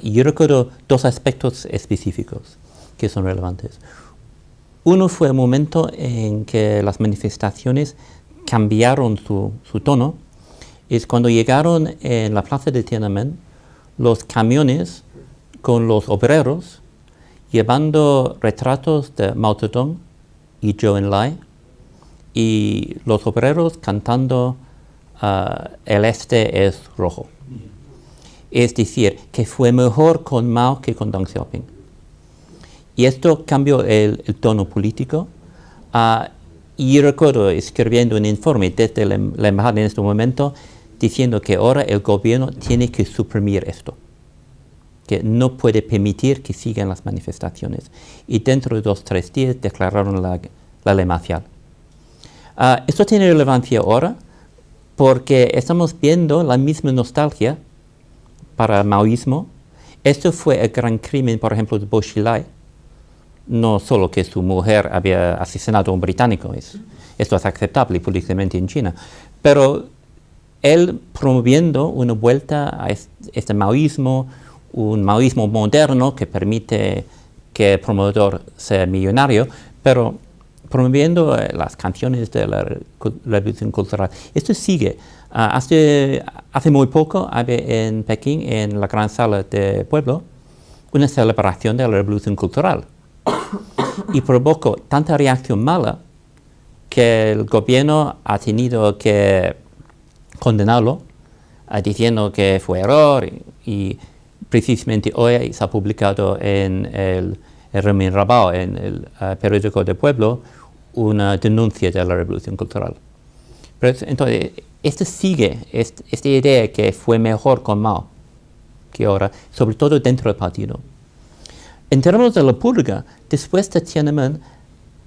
Y yo recuerdo dos aspectos específicos que son relevantes. Uno fue el momento en que las manifestaciones cambiaron su tono es cuando llegaron en la plaza de Tiananmen los camiones con los obreros llevando retratos de Mao Zedong y Zhou Enlai, y los obreros cantando el este es rojo. Es decir, que fue mejor con Mao que con Deng Xiaoping. Y esto cambió el tono político. Y yo recuerdo escribiendo un informe desde la embajada en este momento diciendo que ahora el gobierno tiene que suprimir esto, que no puede permitir que sigan las manifestaciones. Y dentro de 2 o 3 días declararon la ley marcial. Esto tiene relevancia ahora porque estamos viendo la misma nostalgia para el maoísmo. Esto fue el gran crimen, por ejemplo, de Bo Xilai. No solo que su mujer había asesinado a un británico, esto es aceptable políticamente en China, pero él promoviendo una vuelta a este maoísmo, un maoísmo moderno que permite que el promotor sea millonario, pero promoviendo las canciones de la revolución cultural. Esto sigue. Hace muy poco había en Pekín, en la gran sala del pueblo, una celebración de la revolución cultural. Y provocó tanta reacción mala que el gobierno ha tenido que condenarlo, diciendo que fue error, y precisamente hoy se ha publicado en el Renmin Rabao, en el periódico del pueblo, una denuncia de la revolución cultural. Pero entonces, esto sigue, esta idea que fue mejor con Mao que ahora, sobre todo dentro del partido. En términos de la purga, después de Tiananmen,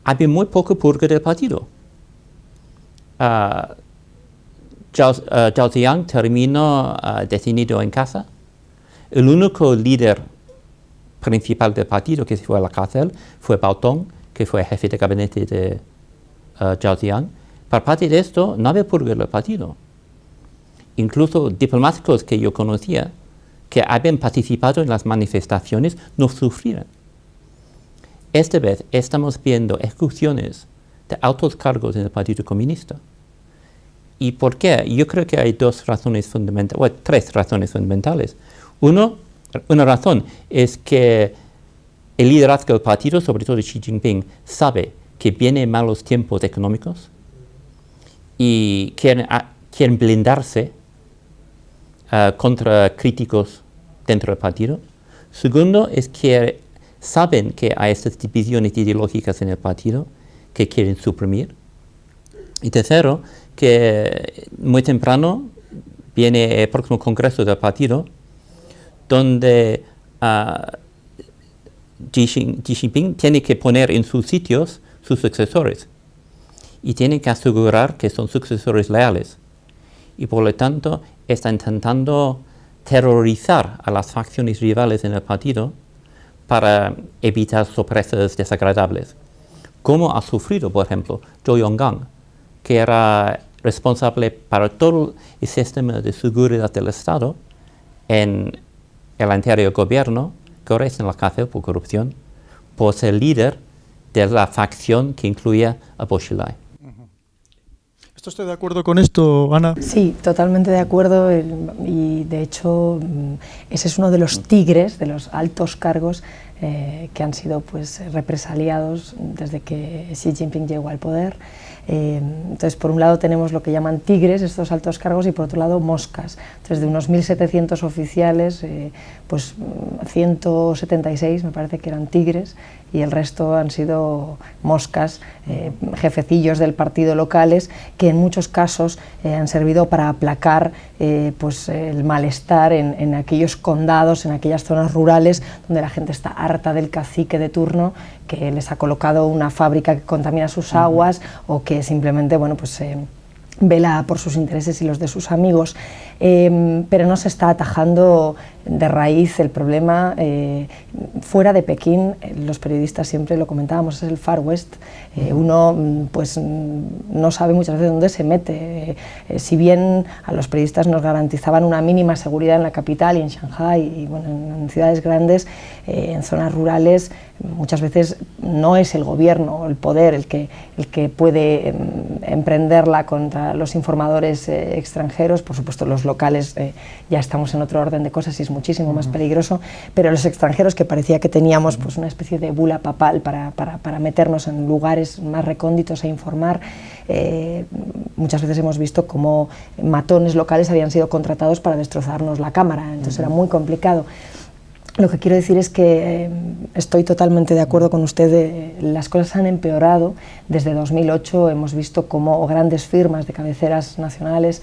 había muy poca purga del partido. Zhao Ziyang terminó detenido en casa. El único líder principal del partido que se fue a la cárcel fue Bao Tong, que fue jefe de gabinete de Zhao Ziyang. Para parte de esto, no había purga del partido. Incluso diplomáticos que yo conocía, que habían participado en las manifestaciones, no sufrieron. Esta vez estamos viendo ejecuciones de altos cargos en el Partido Comunista. ¿Y por qué? Yo creo que hay 3 razones fundamentales. Una razón es que el liderazgo del partido, sobre todo Xi Jinping, sabe que vienen malos tiempos económicos y quieren blindarse contra críticos dentro del partido. Segundo, es que saben que hay estas divisiones ideológicas en el partido que quieren suprimir. Y tercero, que muy temprano viene el próximo congreso del partido, donde Xi Jinping tiene que poner en sus sitios sus sucesores y tiene que asegurar que son sucesores leales. Y por lo tanto está intentando terrorizar a las facciones rivales en el partido para evitar sorpresas desagradables. Como ha sufrido, por ejemplo, Zhou Yonggang, que era responsable para todo el sistema de seguridad del Estado en el anterior gobierno, que ahora está en la cárcel por corrupción, por ser líder de la facción que incluía a Bo Xilai. ¿Estoy de acuerdo con esto, Ana? Sí, totalmente de acuerdo, y de hecho ese es uno de los tigres, de los altos cargos que han sido pues represaliados desde que Xi Jinping llegó al poder. Entonces, por un lado tenemos lo que llaman tigres, estos altos cargos, y por otro lado moscas. Entonces, de unos 1.700 oficiales, pues 176 me parece que eran tigres, y el resto han sido moscas, jefecillos del partido locales, que en muchos casos han servido para aplacar pues el malestar en aquellos condados, en aquellas zonas rurales donde la gente está harta del cacique de turno, que les ha colocado una fábrica que contamina sus aguas, o que simplemente, bueno, pues vela por sus intereses y los de sus amigos, pero no se está atajando de raíz el problema. Fuera de Pekín, los periodistas siempre lo comentábamos, es el Far West. Uno pues no sabe muchas veces dónde se mete. Si bien a los periodistas nos garantizaban una mínima seguridad en la capital y en Shanghái y bueno, en ciudades grandes, en zonas rurales muchas veces no es el gobierno o el poder el que puede emprenderla contra contra los informadores extranjeros. Por supuesto, los locales ya estamos en otro orden de cosas y es muchísimo más peligroso, pero los extranjeros, que parecía que teníamos pues una especie de bula papal para meternos en lugares más recónditos e informar, muchas veces hemos visto cómo matones locales habían sido contratados para destrozarnos la cámara, entonces era muy complicado. Lo que quiero decir es que estoy totalmente de acuerdo con usted, las cosas han empeorado. Desde 2008 hemos visto cómo grandes firmas de cabeceras nacionales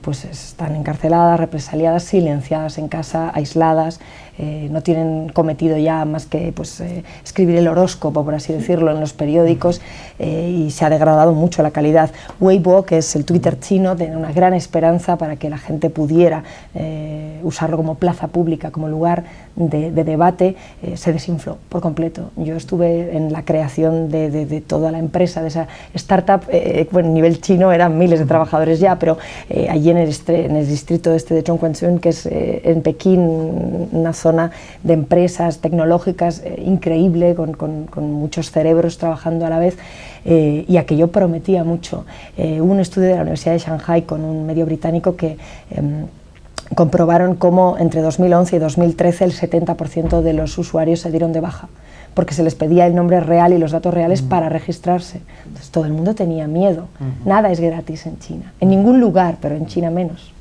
pues están encarceladas, represaliadas, silenciadas en casa, aisladas, no tienen cometido ya más que pues, escribir el horóscopo, por así decirlo, en los periódicos, y se ha degradado mucho la calidad. Weibo, que es el Twitter chino, tiene una gran esperanza para que la gente pudiera usarlo como plaza pública, como lugar de debate, se desinfló por completo. Yo estuve en la creación de toda la empresa, de esa startup, bueno, a nivel chino eran miles de trabajadores ya, pero allí en el distrito este de Chongquanzhou, que es en Pekín, una zona de empresas tecnológicas increíble, con muchos cerebros trabajando a la vez, y aquello prometía mucho. Hubo un estudio de la Universidad de Shanghai con un medio británico que comprobaron cómo entre 2011 y 2013 el 70% de los usuarios se dieron de baja, porque se les pedía el nombre real y los datos reales para registrarse. Entonces todo el mundo tenía miedo. Nada es gratis en China, en ningún lugar, pero en China menos.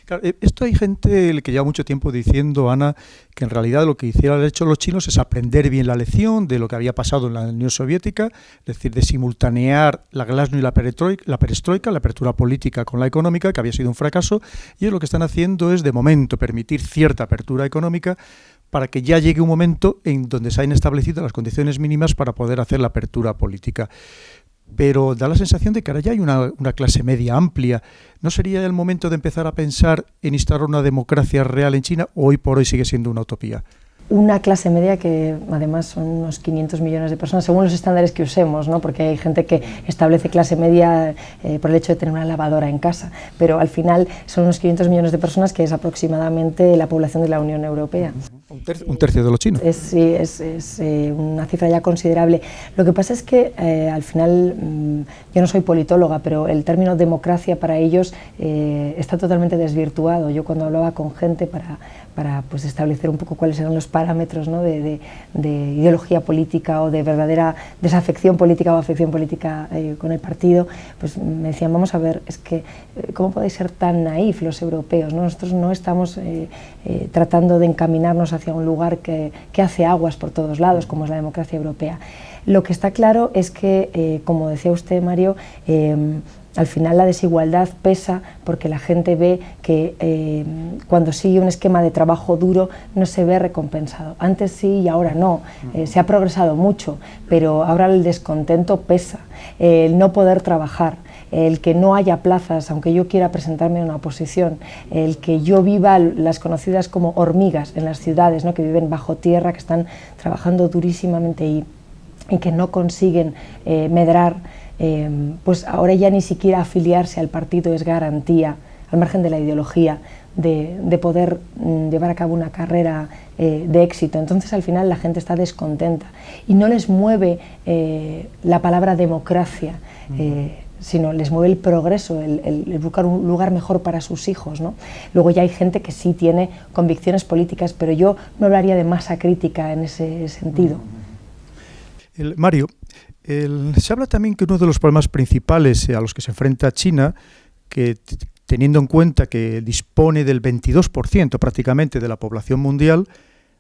Claro, esto hay gente que lleva mucho tiempo diciendo, Ana, que en realidad lo que hicieron hecho los chinos es aprender bien la lección de lo que había pasado en la Unión Soviética, es decir, de simultanear la glasnost y la perestroika, la apertura política con la económica, que había sido un fracaso, y ellos lo que están haciendo es, de momento, permitir cierta apertura económica para que ya llegue un momento en donde se hayan establecido las condiciones mínimas para poder hacer la apertura política. Pero da la sensación de que ahora ya hay una clase media amplia. ¿No sería el momento de empezar a pensar en instaurar una democracia real en China, o hoy por hoy sigue siendo una utopía? Una clase media que además son unos 500 millones de personas, según los estándares que usemos, ¿no? Porque hay gente que establece clase media por el hecho de tener una lavadora en casa, pero al final son unos 500 millones de personas, que es aproximadamente la población de la Unión Europea. Un tercio de los chinos. Sí, es una cifra ya considerable. Lo que pasa es que al final, yo no soy politóloga, pero el término democracia para ellos está totalmente desvirtuado. Yo cuando hablaba con gente para pues, establecer un poco cuáles eran los parámetros, ¿no? de ideología política o de verdadera desafección política o afección política con el partido, pues me decían, vamos a ver, es que ¿cómo podéis ser tan naif los europeos, ¿no? Nosotros no estamos tratando de encaminarnos hacia un lugar que hace aguas por todos lados, como es la democracia europea. Lo que está claro es que, como decía usted, Mario, al final la desigualdad pesa, porque la gente ve que cuando sigue un esquema de trabajo duro no se ve recompensado. Antes sí y ahora no. Se ha progresado mucho, pero ahora el descontento pesa. El no poder trabajar, el que no haya plazas, aunque yo quiera presentarme en una oposición, el que yo viva las conocidas como hormigas en las ciudades, ¿no? Que viven bajo tierra, que están trabajando durísimamente y que no consiguen medrar, pues ahora ya ni siquiera afiliarse al partido es garantía, al margen de la ideología, de poder llevar a cabo una carrera de éxito. Entonces al final la gente está descontenta y no les mueve la palabra democracia, sino les mueve el progreso, el buscar un lugar mejor para sus hijos, ¿no? Luego ya hay gente que sí tiene convicciones políticas, pero yo no hablaría de masa crítica en ese sentido. Mario, se habla también que uno de los problemas principales a los que se enfrenta China, que teniendo en cuenta que dispone del 22% prácticamente de la población mundial,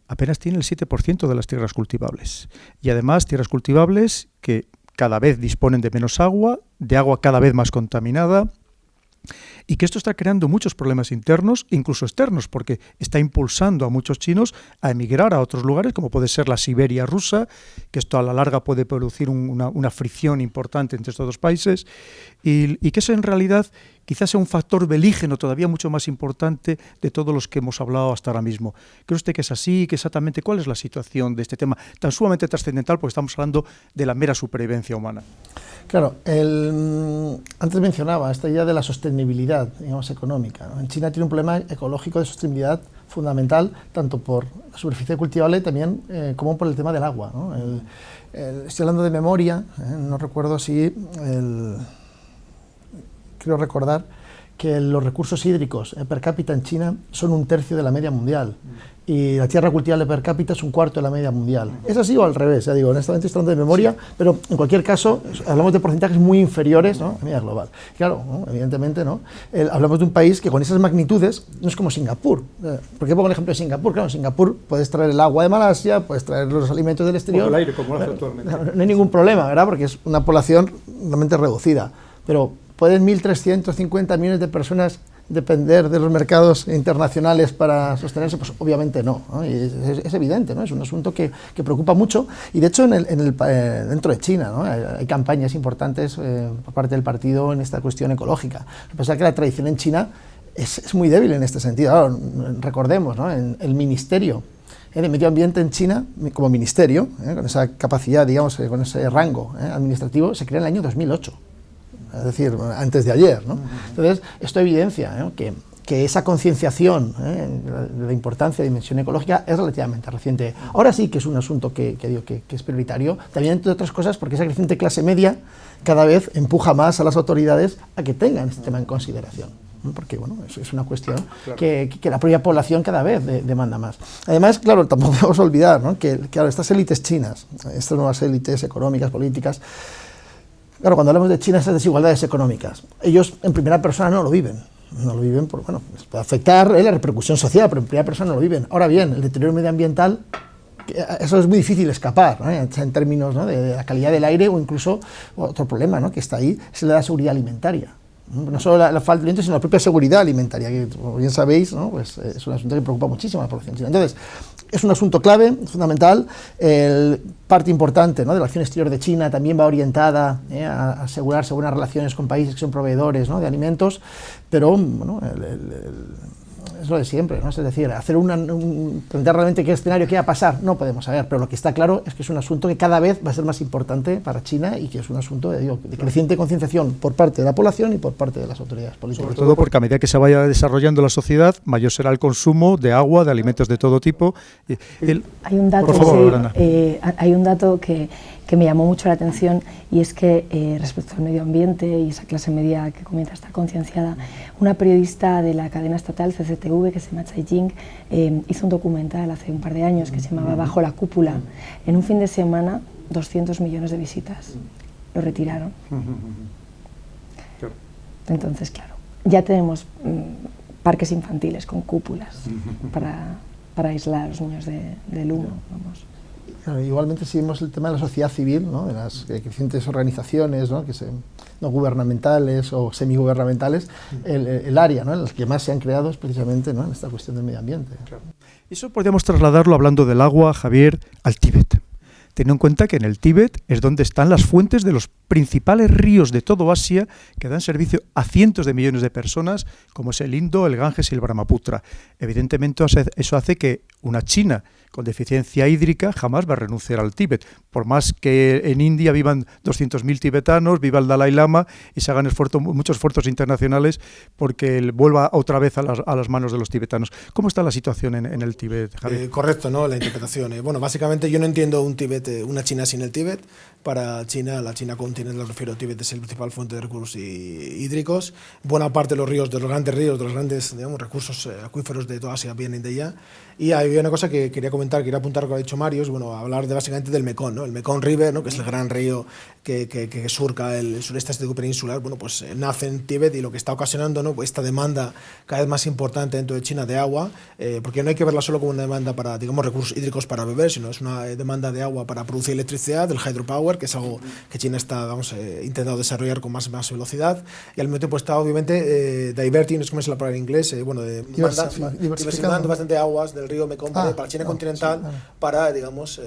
apenas tiene el 7% de las tierras cultivables. Y además tierras cultivables que cada vez disponen de menos agua, de agua cada vez más contaminada, y que esto está creando muchos problemas internos, incluso externos, porque está impulsando a muchos chinos a emigrar a otros lugares, como puede ser la Siberia rusa, que esto a la larga puede producir una fricción importante entre estos dos países, y que eso en realidad quizás sea un factor belígeno todavía mucho más importante de todos los que hemos hablado hasta ahora mismo. ¿Cree usted que es así? ¿Que exactamente cuál es la situación de este tema tan sumamente trascendental? Porque estamos hablando de la mera supervivencia humana. Claro, antes mencionaba esta idea de la sostenibilidad, digamos, económica, ¿no? En China tiene un problema ecológico de sostenibilidad fundamental, tanto por la superficie cultivable también como por el tema del agua, ¿no? Estoy hablando de memoria, no recuerdo si creo recordar que los recursos hídricos per cápita en China son 1/3 de la media mundial y la tierra cultivable per cápita es 1/4 de la media mundial. ¿Es así o al revés? Ya digo, honestamente estoy hablando de memoria, pero en cualquier caso hablamos de porcentajes muy inferiores, ¿no?, a la media global. Claro, ¿no?, evidentemente, ¿no?, hablamos de un país que con esas magnitudes no es como Singapur. ¿Por qué pongo el ejemplo de Singapur? Claro, en Singapur puedes traer el agua de Malasia, puedes traer los alimentos del exterior. O el aire, como lo hace actualmente. No hay ningún problema, ¿verdad?, porque es una población realmente reducida. Pero ¿pueden 1.350 millones de personas depender de los mercados internacionales para sostenerse? Pues obviamente no, ¿no? Y es evidente, ¿no? Es un asunto que preocupa mucho, y de hecho dentro de China, ¿no?, hay campañas importantes por parte del partido en esta cuestión ecológica. Lo que pasa es que la tradición en China es muy débil en este sentido. Ahora, recordemos, ¿no?, el Ministerio de Medio Ambiente en China, como ministerio, con esa capacidad, digamos, con ese rango administrativo, se crea en el año 2008. Es decir, antes de ayer, ¿no? Entonces, esto evidencia, ¿no?, que esa concienciación de la importancia de la dimensión ecológica es relativamente reciente. Ahora sí que es un asunto que es prioritario, también entre otras cosas porque esa creciente clase media cada vez empuja más a las autoridades a que tengan este tema en consideración, ¿no? Porque bueno, es una cuestión que la propia población cada vez demanda más. Además, claro, tampoco podemos olvidar, ¿no?, que claro, estas élites chinas, estas nuevas élites económicas, políticas, claro, cuando hablamos de China, esas desigualdades económicas, ellos en primera persona no lo viven por, bueno, les puede afectar la repercusión social, pero en primera persona no lo viven. Ahora bien, el deterioro medioambiental, eso es muy difícil escapar, ¿no?, en términos, ¿no?, de la calidad del aire, o incluso otro problema, ¿no?, que está ahí, es la seguridad alimentaria. No solo la falta de alimentos, sino la propia seguridad alimentaria, que como bien sabéis, ¿no?, pues es un asunto que preocupa muchísimo a la población china. Entonces, es un asunto clave, fundamental. Parte importante, ¿no?, de la acción exterior de China también va orientada a asegurarse buenas relaciones con países que son proveedores, ¿no?, de alimentos, pero bueno, es lo de siempre, ¿no? Es decir, hacer plantear realmente qué escenario, qué va a pasar, no podemos saber, pero lo que está claro es que es un asunto que cada vez va a ser más importante para China y que es un asunto de creciente concienciación por parte de la población y por parte de las autoridades políticas. Sobre todo porque a medida que se vaya desarrollando la sociedad, mayor será el consumo de agua, de alimentos de todo tipo. Hay un dato, por favor, hay un dato que me llamó mucho la atención, y es que respecto al medio ambiente y esa clase media que comienza a estar concienciada, una periodista de la cadena estatal CCTV, que se llama Tsai Ying, hizo un documental hace un par de años que se llamaba Bajo la cúpula. En un fin de semana, 200 millones de visitas. Lo retiraron. Entonces, claro, ya tenemos parques infantiles con cúpulas para aislar a los niños del humo, vamos. Claro, igualmente, si vemos el tema de la sociedad civil, ¿no?, de las crecientes organizaciones, ¿no?, no gubernamentales o semigubernamentales, el área, ¿no?, en la que más se han creado es precisamente, ¿no?, en esta cuestión del medio ambiente. Claro. Eso podríamos trasladarlo, hablando del agua, Javier, al Tíbet. Teniendo en cuenta que en el Tíbet es donde están las fuentes de los principales ríos de todo Asia, que dan servicio a cientos de millones de personas, como es el Indo, el Ganges y el Brahmaputra. Evidentemente eso hace que una China con deficiencia hídrica jamás va a renunciar al Tíbet, por más que en India vivan 200.000 tibetanos, viva el Dalai Lama y se hagan muchos esfuerzos internacionales porque vuelva otra vez a las manos de los tibetanos. ¿Cómo está la situación en el Tíbet, Javier? Correcto, ¿no?, la interpretación. Bueno, básicamente yo no entiendo una China sin el Tíbet. Para China, la China continental, refiero, Tíbet es el principal fuente de recursos hídricos. Buena parte de los ríos, de los grandes, digamos, recursos acuíferos de toda Asia vienen de allá. Y había una cosa que quería apuntar, que ha dicho Mario, es bueno, hablar básicamente del Mekong, ¿no? El Mekong River, ¿no?, que es el gran río que surca el sureste asiático peninsular. Bueno, pues nace en Tíbet, y lo que está ocasionando, ¿no?, pues esta demanda cada vez más importante dentro de China de agua, porque no hay que verla solo como una demanda para, digamos, recursos hídricos para beber, sino es una demanda de agua para producir electricidad, del hydropower, que es algo que China está, intentando desarrollar con más velocidad, y al mismo tiempo está obviamente diverting, es como es la palabra en inglés, diversificando bastante aguas del río Mekong para China continental, para digamos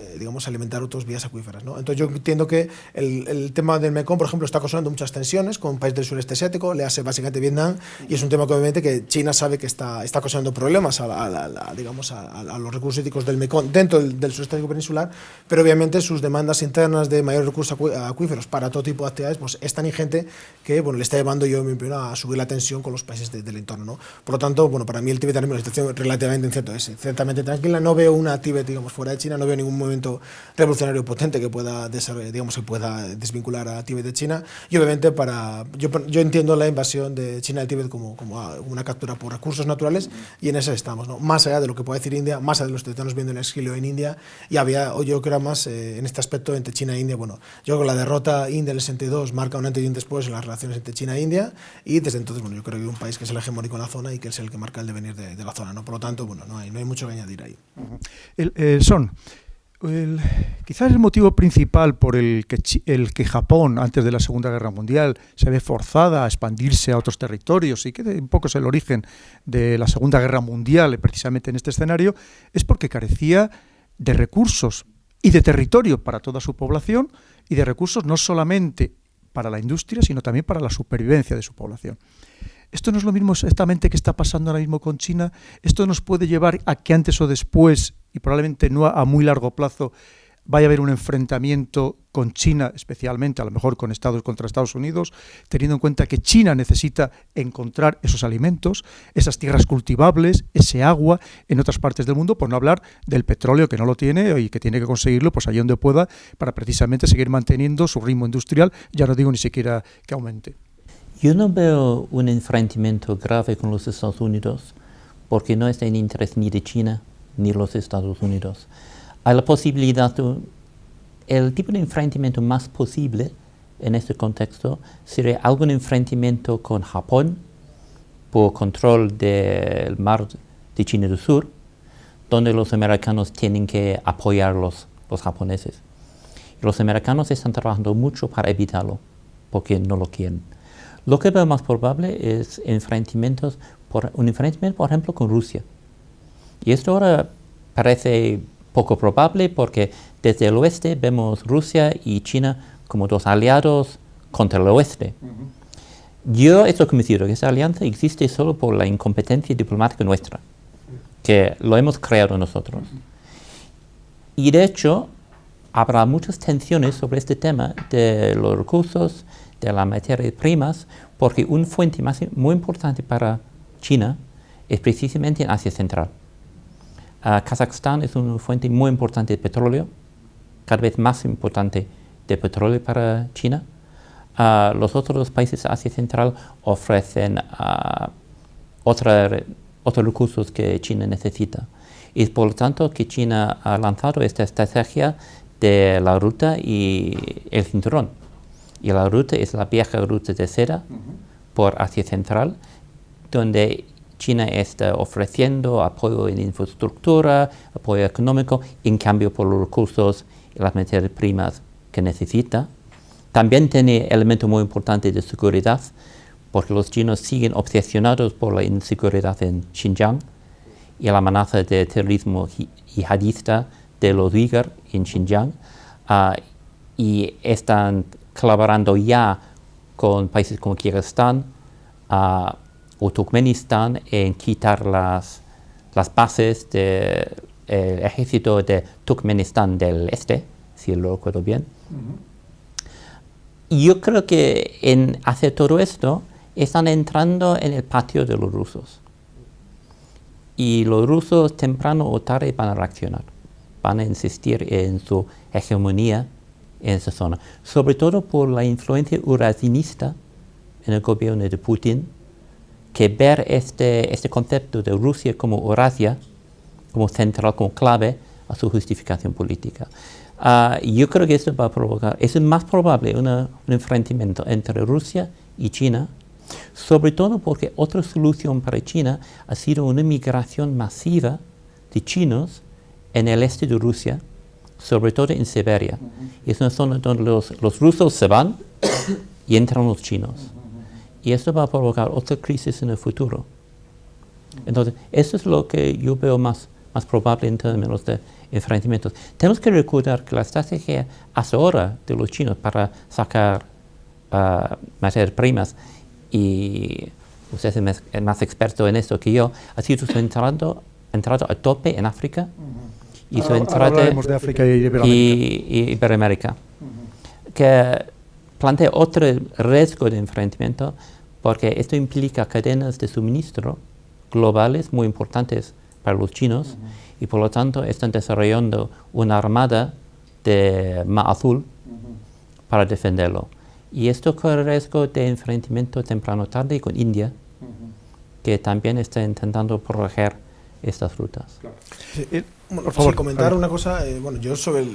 alimentar otras vías acuíferas, ¿no? Entonces yo entiendo que el tema del Mekong, por ejemplo, está causando muchas tensiones con países del sureste asiático, le hace básicamente Vietnam, y es un tema que obviamente que China sabe que está causando problemas a los recursos hídricos del Mekong dentro del sureste asiático peninsular, pero obviamente sus demandas internas de mayores recursos acuíferos para todo tipo de actividades pues es tan ingente que bueno, le está llevando, yo me imagino, a subir la tensión con los países del entorno, ¿no? Por lo tanto, bueno, para mí el Tíbet es una situación relativamente incierta, es ciertamente relativamente tranquila. No veo una Tíbet, digamos, fuera de China, no veo ningún movimiento revolucionario potente que pueda desvincular a Tíbet de China. Y obviamente yo entiendo la invasión de China de Tíbet como una captura por recursos naturales, y en eso estamos, ¿no? Más allá de lo que puede decir India, más allá de los tibetanos viendo el exilio en India, y yo creo más en este aspecto entre China e India. Bueno, yo creo que la derrota india del 62 marca un antes y un después en las relaciones entre China e India, y desde entonces, bueno, yo creo que hay un país que es el hegemónico en la zona y que es el que marca el devenir de la zona, ¿no? Por lo tanto, bueno, no hay mucho que añadir ahí. Quizás el motivo principal por el que Japón, antes de la Segunda Guerra Mundial, se ve forzada a expandirse a otros territorios, y que un poco es el origen de la Segunda Guerra Mundial, precisamente en este escenario, es porque carecía de recursos y de territorio para toda su población, y de recursos no solamente para la industria, sino también para la supervivencia de su población. Esto no es lo mismo exactamente que está pasando ahora mismo con China. Esto nos puede llevar a que antes o después, y probablemente no a muy largo plazo, vaya a haber un enfrentamiento con China, especialmente a lo mejor contra Estados Unidos, teniendo en cuenta que China necesita encontrar esos alimentos, esas tierras cultivables, ese agua en otras partes del mundo, por no hablar del petróleo, que no lo tiene y que tiene que conseguirlo pues allí donde pueda, para precisamente seguir manteniendo su ritmo industrial, ya no digo ni siquiera que aumente. Yo no veo un enfrentamiento grave con los Estados Unidos, porque no es en interés ni de China ni los Estados Unidos. Hay la posibilidad, el tipo de enfrentamiento más posible en este contexto sería algún enfrentamiento con Japón por control del mar de China del Sur, donde los americanos tienen que apoyar los japoneses. Y los americanos están trabajando mucho para evitarlo, porque no lo quieren. Lo que veo más probable es un enfrentamiento, por ejemplo, con Rusia. Y esto ahora parece poco probable porque desde el oeste vemos Rusia y China como dos aliados contra el oeste. Yo estoy convencido que esa alianza existe solo por la incompetencia diplomática nuestra, que lo hemos creado nosotros. Y de hecho, habrá muchas tensiones sobre este tema de los recursos, de las materias primas, porque una fuente muy importante para China es precisamente en Asia Central. Kazajstán es una fuente muy importante de petróleo, cada vez más importante de petróleo para China. Los otros países de Asia Central ofrecen otros recursos que China necesita. Y por lo tanto que China ha lanzado esta estrategia de la ruta y el cinturón. Y la ruta es la vieja ruta de seda por Asia Central, donde China está ofreciendo apoyo en infraestructura, apoyo económico, en cambio por los recursos y las materias primas que necesita. También tiene elementos muy importantes de seguridad, porque los chinos siguen obsesionados por la inseguridad en Xinjiang y la amenaza de terrorismo yihadista de los Uyghur en Xinjiang, y están colaborando ya con países como Kirguistán o Turkmenistán en quitar las bases del ejército de Turkmenistán del este, si lo recuerdo bien. Y yo creo que en hacer todo esto están entrando en el patio de los rusos. Y los rusos temprano o tarde van a reaccionar, van a insistir en su hegemonía en esa zona, sobre todo por la influencia eurasianista en el gobierno de Putin, que ver este concepto de Rusia como Eurasia, como central, como clave a su justificación política. Yo creo que esto va a provocar, es más probable un enfrentamiento entre Rusia y China, sobre todo porque otra solución para China ha sido una migración masiva de chinos en el este de Rusia, sobre todo en Siberia. Y es una zona donde los rusos se van y entran los chinos. Y esto va a provocar otra crisis en el futuro. Entonces, eso es lo que yo veo más probable en términos de enfrentamientos. Tenemos que recordar que la estrategia hasta ahora de los chinos para sacar materias primas, y usted es más experto en esto que yo, ha sido su entrado a tope en África. Y su entrada hablaremos de África y Iberoamérica, que plantea otro riesgo de enfrentamiento, porque esto implica cadenas de suministro globales muy importantes para los chinos y por lo tanto están desarrollando una armada de Mar Azul para defenderlo. Y esto corre riesgo de enfrentamiento temprano o tarde con India, que también está intentando proteger estas rutas. Claro. Bueno, por favor, comentar Javier. una cosa, bueno, yo sobre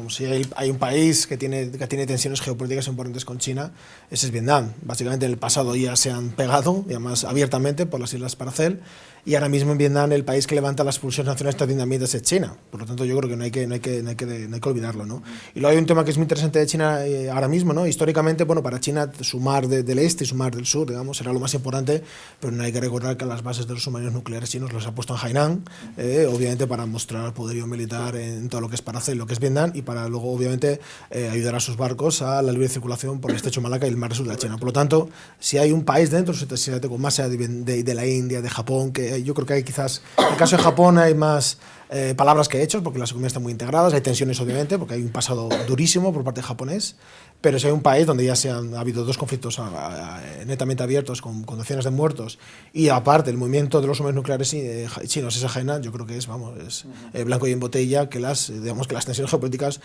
si hay un país que tiene tensiones geopolíticas importantes con China, ese es Vietnam. Básicamente en el pasado ya se han pegado, y además abiertamente, por las Islas Paracel, y ahora mismo en Vietnam el país que levanta las pulsiones nacionalistas vietnamitas es China. Por lo tanto, yo creo que no hay que olvidarlo, ¿no? Y luego hay un tema que es muy interesante de China ahora mismo, ¿no? Históricamente, bueno, para China su mar del este y su mar del sur, digamos, era lo más importante, pero no hay que recordar que las bases de los submarinos nucleares chinos los ha puesto en Hainan, obviamente para mostrar poderío militar en todo lo que es Paracel, lo que es Vietnam, y para luego, obviamente, ayudar a sus barcos a la libre circulación por el estrecho de Malaca y el mar del sur de la China. Por lo tanto, si hay un país dentro del sudeste asiático, más allá de la India, de Japón, que yo creo que hay quizás, en el caso de Japón hay más palabras que hechos, porque las economías están muy integradas, hay tensiones obviamente, porque hay un pasado durísimo por parte japonés, pero si hay un país donde ya ha habido dos conflictos netamente abiertos con decenas de muertos, y aparte el movimiento de los submarinos nucleares chinos es ajena, yo creo que es blanco y en botella que las tensiones geopolíticas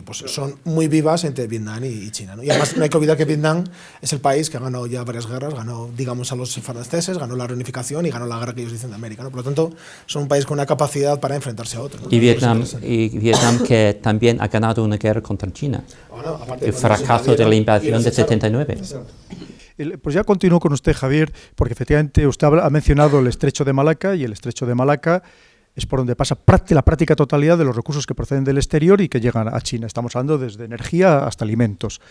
pues son muy vivas entre Vietnam y China, ¿no? Y además no hay que olvidar que Vietnam es el país que ha ganado ya varias guerras, ganó, digamos, a los franceses, ganó la reunificación y ganó la guerra que ellos dicen de América, ¿no? Por lo tanto, son un país con una capacidad para enfrentarse a otro, ¿no? Y Vietnam que también ha ganado una guerra contra China. Bueno, aparte, El fracaso de la invasión de 79. Pues ya continúo con usted, Javier, porque efectivamente usted ha mencionado el estrecho de Malaca, y el estrecho de Malaca es por donde pasa la práctica totalidad de los recursos que proceden del exterior y que llegan a China. Estamos hablando desde energía hasta alimentos.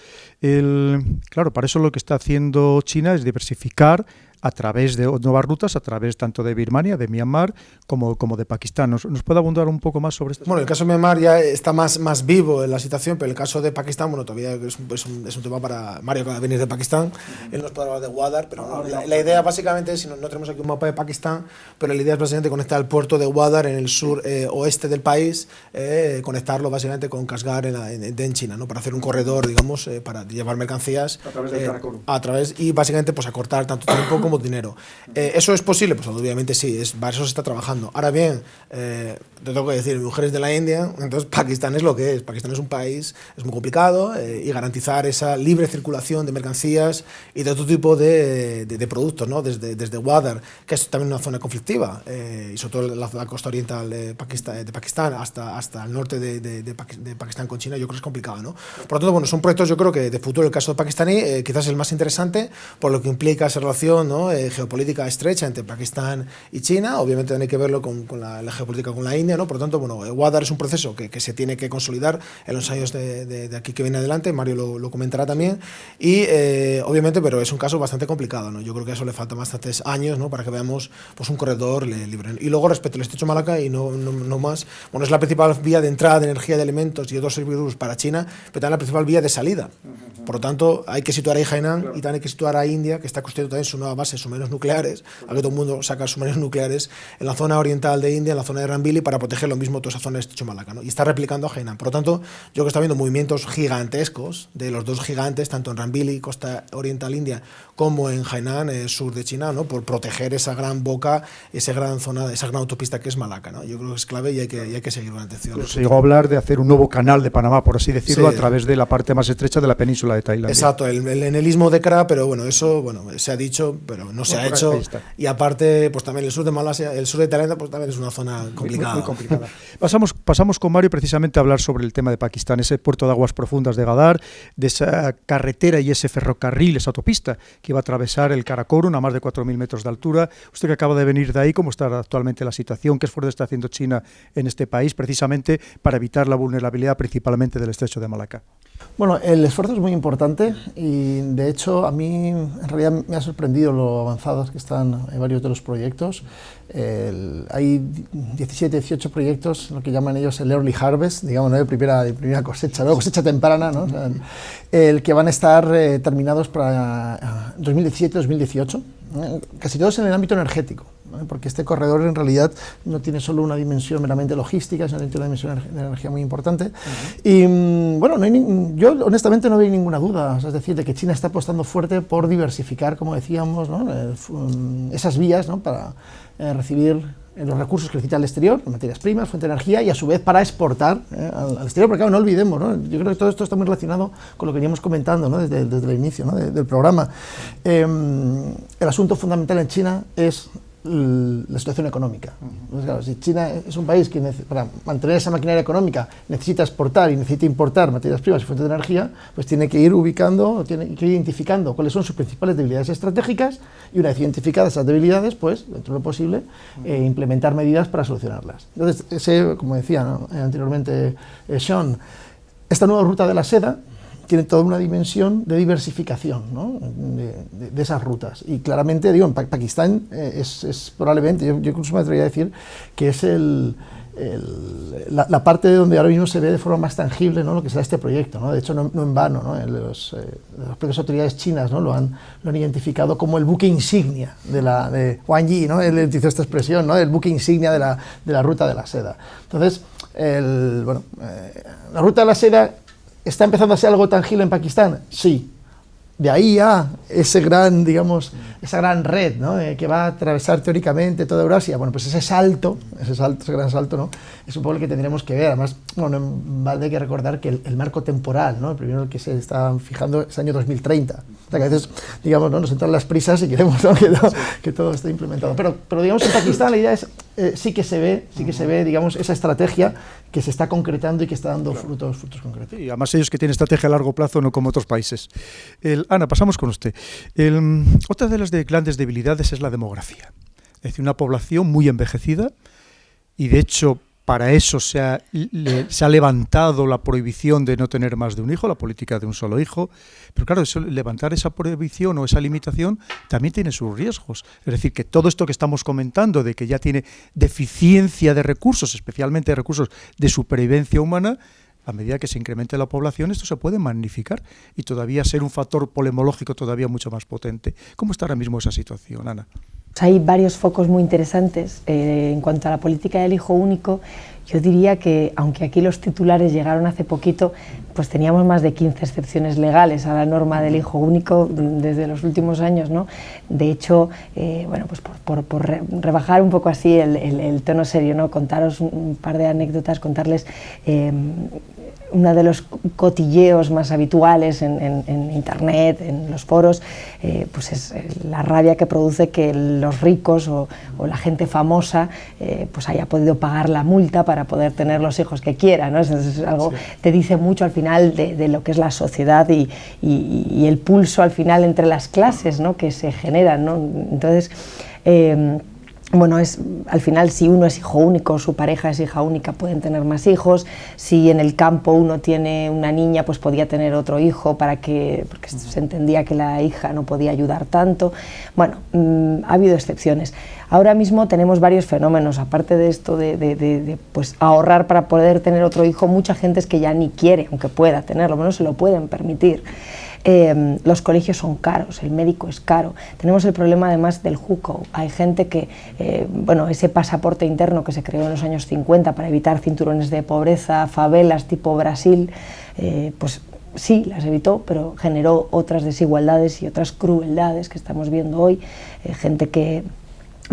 Claro, para eso lo que está haciendo China es diversificar a través de nuevas rutas, a través tanto de Birmania, de Myanmar, como de Pakistán. ¿Nos puede abundar un poco más sobre esto? Bueno, el caso de Myanmar ya está más vivo en la situación, pero el caso de Pakistán, bueno, todavía es un tema para Mario, que va a venir de Pakistán. Él nos puede hablar de Gwadar, pero no, la idea básicamente, si no tenemos aquí un mapa de Pakistán, pero la idea es básicamente conectar el puerto de Gwadar en el sur oeste del país, conectarlo básicamente con Kashgar en China, ¿no? Para hacer un corredor, digamos, para llevar mercancías a través del Karakuru. Y básicamente pues acortar tanto tiempo como dinero. ¿Eso es posible? Pues obviamente sí, para eso se está trabajando. Ahora bien, te tengo que decir, mi mujer es de la India, entonces Pakistán es lo que es. Pakistán es un país, es muy complicado, y garantizar esa libre circulación de mercancías y de otro tipo de productos, ¿no? Desde Gwadar, que es también una zona conflictiva, y sobre todo la costa oriental de Pakistán hasta el norte de Pakistán con China, yo creo que es complicado, ¿no? Por lo tanto, bueno, son proyectos, yo creo que de futuro, el caso pakistaní, quizás el más interesante, por lo que implica esa relación, ¿no? Geopolítica estrecha entre Pakistán y China, obviamente también hay que verlo con la geopolítica con la India, ¿no? Por lo tanto, bueno, Gwadar es un proceso que se tiene que consolidar en los años de aquí que viene adelante, Mario lo comentará también, y obviamente, pero es un caso bastante complicado, ¿no? Yo creo que a eso le faltan bastantes años, ¿no? Para que veamos pues un corredor libre. Y luego, respecto al estrecho de Malaca, y no más, bueno, es la principal vía de entrada de energía, de alimentos y otros servicios para China, pero también la principal vía de salida. Por lo tanto, hay que situar ahí Hainan, y también hay que situar a India, que está construyendo también su nueva base de submarinos nucleares, a que todo el mundo saca submarinos nucleares en la zona oriental de India, en la zona de Ranbili, para proteger lo mismo toda esa zona de estrecho Malaca, ¿no? Y está replicando a Hainan. Por lo tanto, yo creo que está viendo movimientos gigantescos de los dos gigantes, tanto en Ranbili, costa oriental India, como en Hainan, sur de China, ¿no? Por proteger esa gran boca, esa gran zona, esa gran autopista que es Malaca, ¿no? Yo creo que es clave y hay que seguir con atención. Se llegó a hablar de hacer un nuevo canal de Panamá, por así decirlo, Sí, a través de la parte más estrecha de la península de Tailandia. Exacto, el enelismo de Kra, pero bueno, eso se ha dicho, pero no se ha hecho. Y aparte, pues también el sur de Malasia, el sur de Tailandia, pues también es una zona complicada. Muy complicada. Pasamos con Mario precisamente a hablar sobre el tema de Pakistán, ese puerto de aguas profundas de Gwadar, de esa carretera y ese ferrocarril, esa autopista que iba a atravesar el Karakorum a más de 4.000 metros de altura. Usted que acaba de venir de ahí, ¿cómo está actualmente la situación? ¿Qué esfuerzo está haciendo China en este país precisamente para evitar la vulnerabilidad principalmente del estrecho de Malaca? Bueno, el esfuerzo es muy importante y de hecho a mí en realidad me ha sorprendido lo avanzados que están varios de los proyectos. Hay 17, 18 proyectos, lo que llaman ellos el early harvest, digamos, ¿no? de primera cosecha, ¿no? Cosecha temprana, ¿no? O sea, el que van a estar terminados para 2017-2018, casi todos en el ámbito energético, ¿no? Porque este corredor en realidad no tiene solo una dimensión meramente logística, sino tiene una dimensión de energía muy importante. Y bueno, yo honestamente no veo ninguna duda, o sea, es decir, de que China está apostando fuerte por diversificar, como decíamos, ¿no? Esas vías, ¿no? Para recibir en los recursos que necesita el exterior, en materias primas, fuente de energía, y a su vez para exportar al exterior, porque claro, no olvidemos, ¿no? Yo creo que todo esto está muy relacionado con lo que veníamos comentando, ¿no? desde el inicio, ¿no? del programa. El asunto fundamental en China es la situación económica. Entonces, claro, si China es un país que para mantener esa maquinaria económica necesita exportar y necesita importar materias primas y fuentes de energía, pues tiene que ir ubicando, tiene que ir identificando cuáles son sus principales debilidades estratégicas, y una vez identificadas esas debilidades, pues, dentro de lo posible, implementar medidas para solucionarlas. Entonces, como decía, ¿no? anteriormente Sean, esta nueva ruta de la seda tiene toda una dimensión de diversificación, ¿no? de esas rutas. Y claramente, digo, en Pakistán es probablemente, yo incluso me atrevería a decir que es la parte de donde ahora mismo se ve de forma más tangible, ¿no? lo que será este proyecto, ¿no? De hecho, no en vano, ¿no? Las propias autoridades chinas, ¿no? lo han identificado como el buque insignia de Wang Yi, ¿no? Él utilizó esta expresión, ¿no? El buque insignia de la ruta de la seda. Entonces, la ruta de la seda ¿está empezando a ser algo tangible en Pakistán? Sí. De ahí a ese gran, digamos, esa gran red, ¿no? Que va a atravesar teóricamente toda Eurasia. Bueno, pues ese gran salto, ¿no? Es un poco el que tendremos que ver. Además, bueno, vale que recordar que el marco temporal, ¿no? El primero que se está fijando es el año 2030. O sea, que a veces, digamos, ¿no? nos entran las prisas y queremos, ¿no? que todo esté implementado. Pero digamos, en Pakistán la idea es, sí que se ve, digamos, esa estrategia que se está concretando y que está dando frutos concretos. Y además ellos que tienen estrategia a largo plazo, no como otros países. Ana, pasamos con usted. Otra de las grandes debilidades es la demografía. Es decir, una población muy envejecida, y de hecho para eso se ha levantado la prohibición de no tener más de un hijo, la política de un solo hijo. Pero claro, levantar esa prohibición o esa limitación también tiene sus riesgos. Es decir, que todo esto que estamos comentando de que ya tiene deficiencia de recursos, especialmente de recursos de supervivencia humana, a medida que se incremente la población, esto se puede magnificar y todavía ser un factor polemológico todavía mucho más potente. ¿Cómo está ahora mismo esa situación, Ana? Hay varios focos muy interesantes. En cuanto a la política del hijo único, yo diría que, aunque aquí los titulares llegaron hace poquito, pues teníamos más de 15 excepciones legales a la norma del hijo único desde los últimos años, ¿no? De hecho, bueno, pues por rebajar un poco así el tono serio, ¿no? Contaros un par de anécdotas, contarles uno de los cotilleos más habituales en internet, en los foros, pues es la rabia que produce que los ricos o la gente famosa pues haya podido pagar la multa para poder tener los hijos que quiera, ¿no? Eso es algo, sí. Te dice mucho al final de lo que es la sociedad y el pulso al final entre las clases, ¿no? que se generan, ¿no? Entonces, bueno, al final, si uno es hijo único, su pareja es hija única, pueden tener más hijos. Si en el campo uno tiene una niña, pues podía tener otro hijo porque se entendía que la hija no podía ayudar tanto. Bueno, ha habido excepciones. Ahora mismo tenemos varios fenómenos, aparte de esto de pues ahorrar para poder tener otro hijo. Mucha gente es que ya ni quiere, aunque pueda tenerlo, no se lo pueden permitir. Los colegios son caros, el médico es caro. Tenemos el problema además del hukou. Hay gente que, bueno, ese pasaporte interno que se creó en los años 50 para evitar cinturones de pobreza, favelas tipo Brasil, pues sí, las evitó, pero generó otras desigualdades y otras crueldades que estamos viendo hoy. Gente que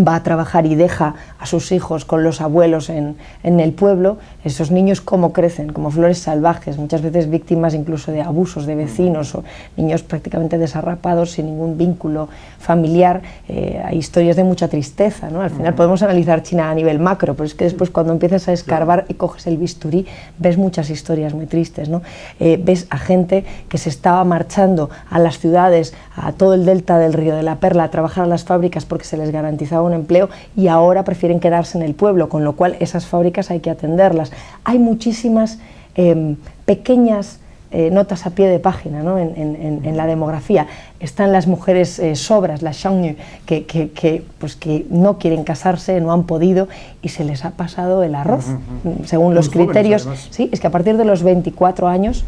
va a trabajar y deja a sus hijos con los abuelos en el pueblo. Esos niños cómo crecen, como flores salvajes, muchas veces víctimas incluso de abusos de vecinos o niños prácticamente desarrapados sin ningún vínculo familiar. Hay historias de mucha tristeza, ¿no? Al final podemos analizar China a nivel macro, pero es que después cuando empiezas a escarbar y coges el bisturí, ves muchas historias muy tristes, ¿no? Ves a gente que se estaba marchando a las ciudades, a todo el delta del Río de la Perla, a trabajar a las fábricas porque se les garantizaba un empleo, y ahora prefieren quedarse en el pueblo, con lo cual esas fábricas hay que atenderlas. Hay muchísimas pequeñas notas a pie de página, ¿no? en la demografía. Están las mujeres sobras, las xiongnu, que no quieren casarse, no han podido y se les ha pasado el arroz, según los criterios. Sí, es que a partir de los 24 años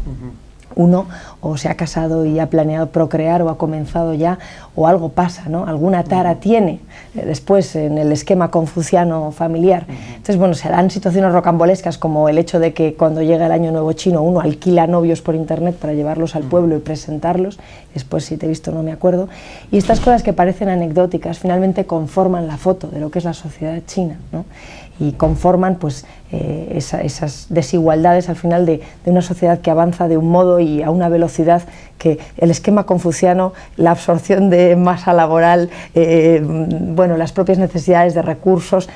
uno o se ha casado y ha planeado procrear o ha comenzado ya, o algo pasa, ¿no? Alguna tara tiene después en el esquema confuciano familiar. Entonces, bueno, se dan situaciones rocambolescas como el hecho de que cuando llega el Año Nuevo chino uno alquila novios por internet para llevarlos al pueblo y presentarlos, después si te he visto no me acuerdo, y estas cosas que parecen anecdóticas finalmente conforman la foto de lo que es la sociedad china, ¿no? Y conforman pues esas desigualdades al final de una sociedad que avanza de un modo y a una velocidad que el esquema confuciano, la absorción de masa laboral, bueno, las propias necesidades de recursos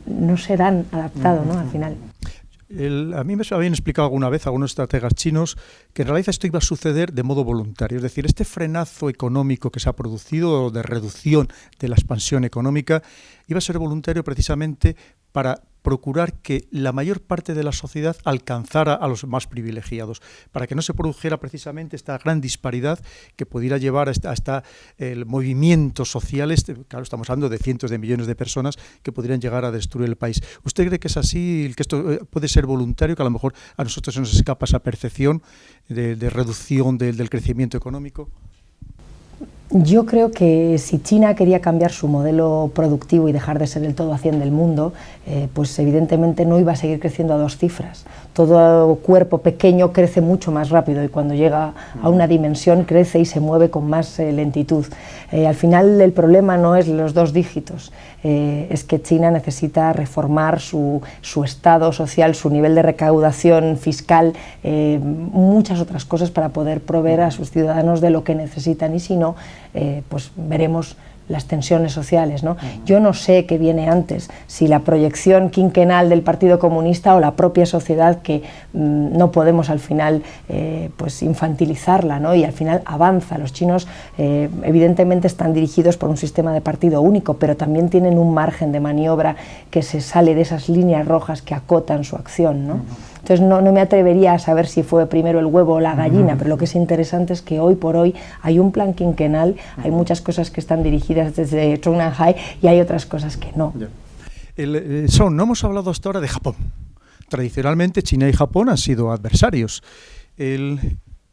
no serán adaptados, ¿no? Al final. A mí me habían explicado alguna vez algunos estrategas chinos que en realidad esto iba a suceder de modo voluntario, es decir, este frenazo económico que se ha producido de reducción de la expansión económica iba a ser voluntario precisamente para procurar que la mayor parte de la sociedad alcanzara a los más privilegiados, para que no se produjera precisamente esta gran disparidad que pudiera llevar hasta el movimientos sociales, claro, estamos hablando de cientos de millones de personas que podrían llegar a destruir el país. ¿Usted cree que es así, que esto puede ser voluntario, que a lo mejor a nosotros se nos escapa esa percepción de reducción del crecimiento económico? Yo creo que si China quería cambiar su modelo productivo y dejar de ser el todo a 100 del mundo, pues evidentemente no iba a seguir creciendo a 2 cifras. Todo cuerpo pequeño crece mucho más rápido y cuando llega a una dimensión crece y se mueve con más lentitud. Al final el problema no es los 2 dígitos, es que China necesita reformar su estado social, su nivel de recaudación fiscal, muchas otras cosas para poder proveer a sus ciudadanos de lo que necesitan, y si no, pues veremos las tensiones sociales, ¿no? Yo no sé qué viene antes, si la proyección quinquenal del Partido Comunista o la propia sociedad que no podemos al final pues infantilizarla, ¿no? Y al final avanza. Los chinos evidentemente están dirigidos por un sistema de partido único, pero también tienen un margen de maniobra que se sale de esas líneas rojas que acotan su acción, ¿no? Entonces no me atrevería a saber si fue primero el huevo o la gallina, pero lo que es interesante es que hoy por hoy hay un plan quinquenal, hay muchas cosas que están dirigidas desde Zhongnanhai y hay otras cosas que no. No hemos hablado hasta ahora de Japón. Tradicionalmente China y Japón han sido adversarios.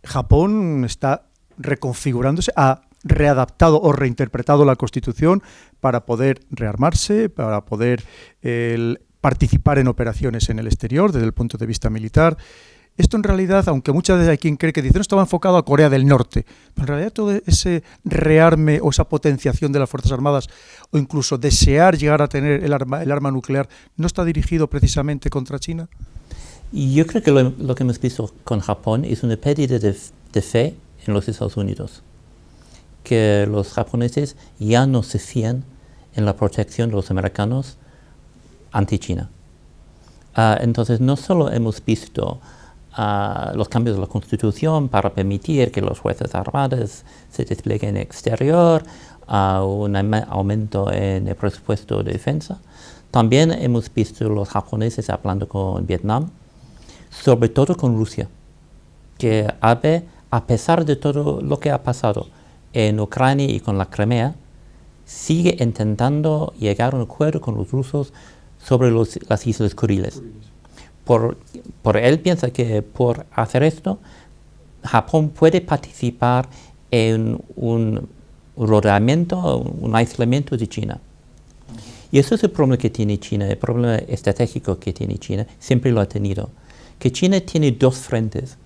Japón está reconfigurándose, ha readaptado o reinterpretado la Constitución para poder rearmarse, para poder participar en operaciones en el exterior desde el punto de vista militar. Esto en realidad, aunque muchas veces hay quien cree que dice no estaba enfocado a Corea del Norte, pero en realidad todo ese rearme o esa potenciación de las Fuerzas Armadas o incluso desear llegar a tener el arma nuclear no está dirigido precisamente contra China. Y yo creo que lo que hemos visto con Japón es una pérdida de fe en los Estados Unidos, que los japoneses ya no se fían en la protección de los americanos anti-China. Entonces no solo hemos visto los cambios de la Constitución para permitir que los fuerzas armadas se desplieguen en el exterior, un aumento en el presupuesto de defensa, también hemos visto los japoneses hablando con Vietnam, sobre todo con Rusia, que Abe, a pesar de todo lo que ha pasado en Ucrania y con la Crimea, sigue intentando llegar a un acuerdo con los rusos sobre las Islas Kuriles. Por él piensa que por hacer esto, Japón puede participar en un rodeamiento, un aislamiento de China. Y eso es el problema que tiene China, el problema estratégico que tiene China, siempre lo ha tenido. Que China tiene 2 frentes.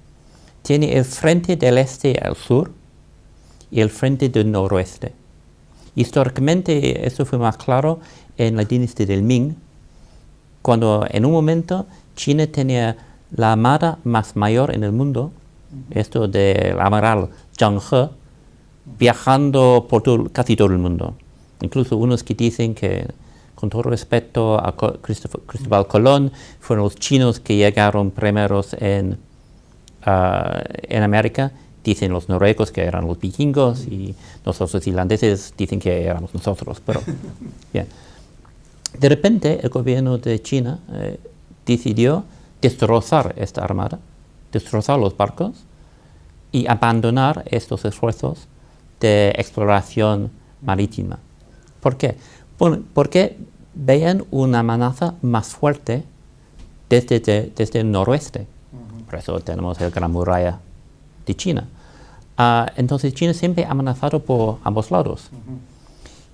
Tiene el frente del este al sur y el frente del noroeste. Históricamente esto fue más claro en la dinastía del Ming, cuando en un momento China tenía la armada más mayor en el mundo, esto del amiral Zheng He, viajando por casi todo el mundo. Incluso unos que dicen que, con todo respeto a Cristóbal Colón, fueron los chinos que llegaron primeros en América. Dicen los noruegos que eran los vikingos y nosotros irlandeses dicen que éramos nosotros. Pero, bien. De repente el gobierno de China decidió destrozar esta armada, destrozar los barcos y abandonar estos esfuerzos de exploración marítima. ¿Por qué? Porque veían una amenaza más fuerte desde el noroeste. Por eso tenemos el Gran Muralla de China. Entonces China siempre ha amenazado por ambos lados.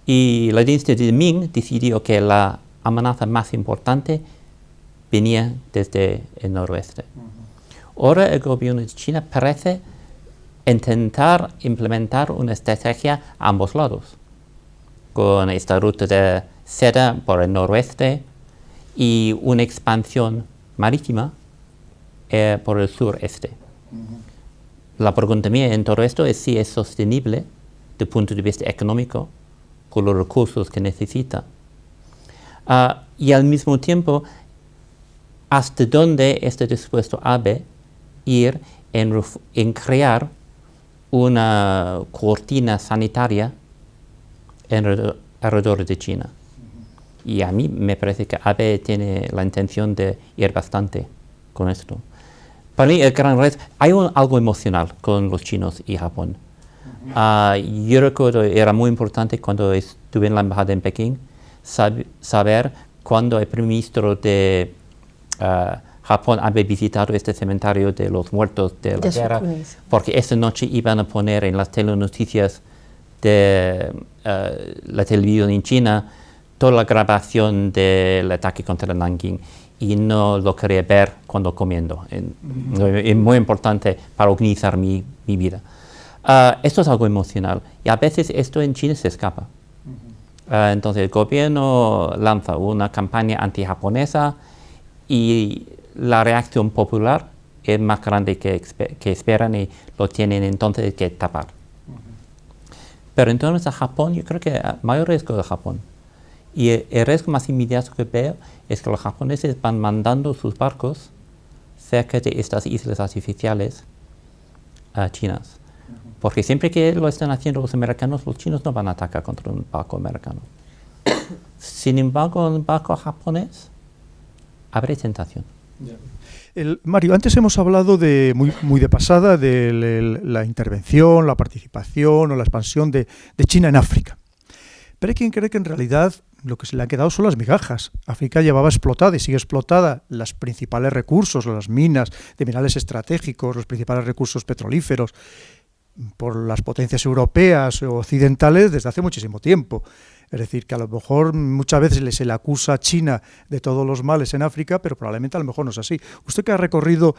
Y la dinastía de Ming decidió que la amenaza más importante venía desde el noroeste. Ahora el gobierno de China parece intentar implementar una estrategia a ambos lados, con esta ruta de seda por el noroeste y una expansión marítima por el sureste. La pregunta mía en todo esto es si es sostenible desde el punto de vista económico con los recursos que necesita. Y al mismo tiempo, ¿hasta dónde está dispuesto Abe ir en crear una cortina sanitaria alrededor de China? Y a mí me parece que Abe tiene la intención de ir bastante con esto. Para mí el gran reto, hay algo emocional con los chinos y Japón. Yo recuerdo, era muy importante cuando estuve en la embajada en Pekín, saber cuando el primer ministro de Japón había visitado este cementerio de los muertos de la guerra, porque esa noche iban a poner en las telenoticias de la televisión en China toda la grabación del ataque contra Nanking, y no lo quería ver cuando comiendo. Es muy importante para organizar mi vida. Esto es algo emocional, y a veces esto en China se escapa. Entonces el gobierno lanza una campaña anti-japonesa y la reacción popular es más grande que esperan, y lo tienen entonces que tapar. Pero entonces a Japón, yo creo que el mayor riesgo de Japón, y el riesgo más inmediato que veo es que los japoneses van mandando sus barcos cerca de estas islas artificiales chinas. Porque siempre que lo están haciendo los americanos, los chinos no van a atacar contra un barco americano. Sin embargo, en un barco japonés habrá tentación. Mario, antes hemos hablado muy de pasada de la intervención, la participación o la expansión de China en África. Pero hay quien cree que en realidad lo que se le ha quedado son las migajas. África llevaba explotada y sigue explotada los principales recursos, las minas de minerales estratégicos, los principales recursos petrolíferos, por las potencias europeas o occidentales desde hace muchísimo tiempo. Es decir, que a lo mejor muchas veces se le acusa a China de todos los males en África, pero probablemente a lo mejor no es así. Usted que ha recorrido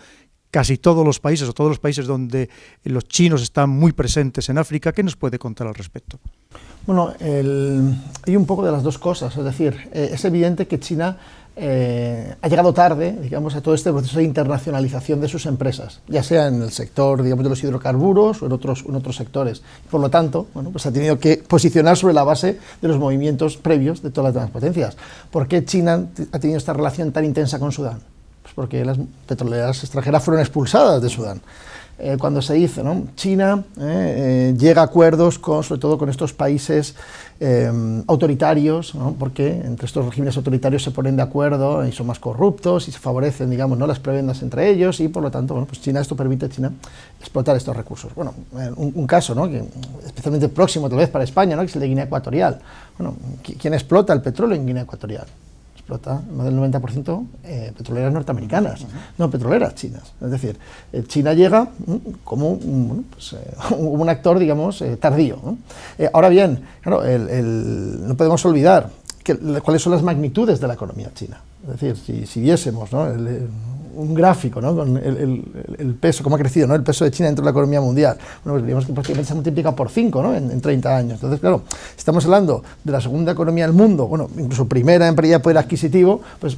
casi todos los países o todos los países donde los chinos están muy presentes en África, ¿qué nos puede contar al respecto? Bueno, hay un poco de las dos cosas, es decir, es evidente que China ha llegado tarde, digamos, a todo este proceso de internacionalización de sus empresas, ya sea en el sector, digamos, de los hidrocarburos o en otros sectores. Por lo tanto, bueno, pues ha tenido que posicionar sobre la base de los movimientos previos de todas las demás potencias. ¿Por qué China ha tenido esta relación tan intensa con Sudán? Pues porque las petroleras extranjeras fueron expulsadas de Sudán. Cuando se dice, ¿no? China llega a acuerdos sobre todo con estos países autoritarios, ¿no? Porque entre estos regímenes autoritarios se ponen de acuerdo y son más corruptos y se favorecen, digamos, ¿no? las prebendas entre ellos, y por lo tanto, bueno, pues esto permite a China explotar estos recursos. Bueno, un caso, ¿no? que especialmente próximo tal vez para España, ¿no? que es el de Guinea Ecuatorial. Bueno, ¿quién explota el petróleo en Guinea Ecuatorial? Explota más del 90% petroleras norteamericanas, no petroleras chinas. Es decir, China llega como un actor, digamos, tardío, ¿no? Ahora bien, claro, no podemos olvidar cuáles son las magnitudes de la economía china. Es decir, si viésemos, ¿no? un gráfico, ¿no? con el peso, cómo ha crecido, ¿no? el peso de China dentro de la economía mundial, bueno, pues veríamos que prácticamente se ha multiplicado por 5, ¿no? en 30 años. Entonces, claro, estamos hablando de la segunda economía del mundo, bueno, incluso primera en pérdida de poder adquisitivo, pues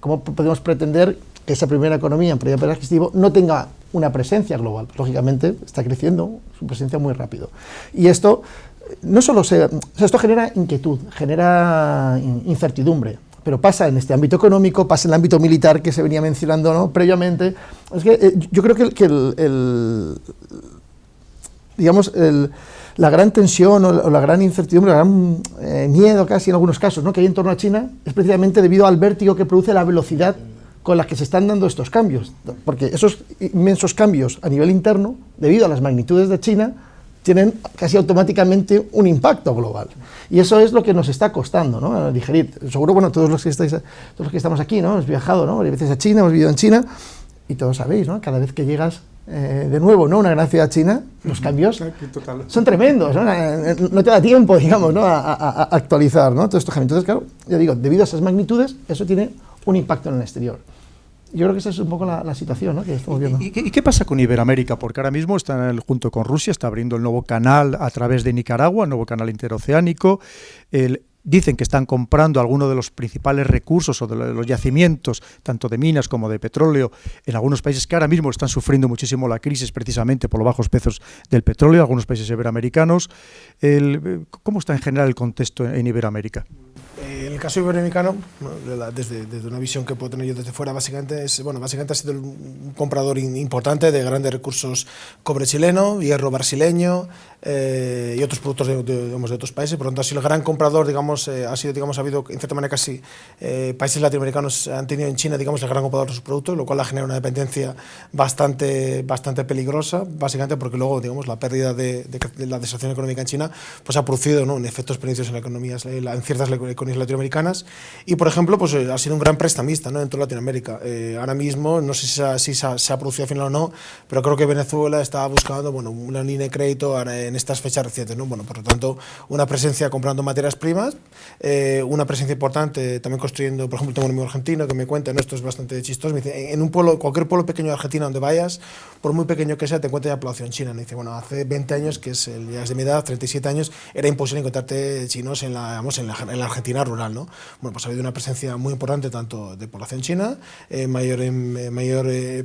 ¿cómo podemos pretender que esa primera economía en pérdida de poder adquisitivo no tenga una presencia global? Pues, lógicamente está creciendo su presencia muy rápido. Y esto no solo esto genera inquietud, genera incertidumbre, pero pasa en este ámbito económico, pasa en el ámbito militar que se venía mencionando, ¿no? previamente. Es que yo creo que la gran tensión o la gran incertidumbre, el gran miedo casi en algunos casos, ¿no? que hay en torno a China es precisamente debido al vértigo que produce la velocidad con la que se están dando estos cambios, porque esos inmensos cambios a nivel interno, debido a las magnitudes de China, tienen casi automáticamente un impacto global. Y eso es lo que nos está costando, ¿no? digerir. Seguro, bueno, todos los que estamos aquí, ¿no? hemos viajado, ¿no? varias veces a China, hemos vivido en China, y todos sabéis, ¿no? cada vez que llegas de nuevo, ¿no? Una gran ciudad china, los cambios son tremendos, ¿no? No te da tiempo, digamos, ¿no? a actualizar, ¿no? Todo esto. Entonces, claro, ya digo, debido a esas magnitudes, eso tiene un impacto en el exterior. Yo creo que esa es un poco la situación, ¿no? Que estamos viendo. ¿Y qué pasa con Iberoamérica? Porque ahora mismo está junto con Rusia, está abriendo el nuevo canal a través de Nicaragua, el nuevo canal interoceánico. Dicen que están comprando algunos de los principales recursos o de los yacimientos, tanto de minas como de petróleo, en algunos países que ahora mismo están sufriendo muchísimo la crisis precisamente por los bajos precios del petróleo, algunos países iberoamericanos. ¿Cómo está en general el contexto en Iberoamérica? En el caso iberoamericano, desde una visión que puedo tener yo desde fuera, básicamente ha sido un comprador importante de grandes recursos: cobre chileno, hierro brasileño y otros productos de otros países. Por lo tanto, ha sido el gran comprador, ha habido en cierta manera casi países latinoamericanos han tenido en China, el gran comprador de sus productos, lo cual ha generado una dependencia bastante peligrosa, básicamente porque luego, la pérdida de la desacción económica en China pues ha producido, ¿no?, efectos perniciosos en ciertas economías latinoamericanas. Y, por ejemplo, pues ha sido un gran prestamista, ¿no?, en toda Latinoamérica. Ahora mismo, no sé si se ha producido al final o no, pero creo que Venezuela está buscando, una línea de crédito en estas fechas recientes, ¿no? Por lo tanto, una presencia comprando materias primas, una presencia importante también construyendo. Por ejemplo, tengo un amigo argentino que me cuenta, ¿no?, esto es bastante chistoso, me dice, en un pueblo, cualquier pueblo pequeño de Argentina donde vayas, por muy pequeño que sea, te encuentras ya población china, ¿no? Dice, hace 20 años, que ya es de mi edad, 37 años, era imposible encontrarte chinos en la Argentina rural, ¿no? Pues ha habido una presencia muy importante tanto de población china, mayor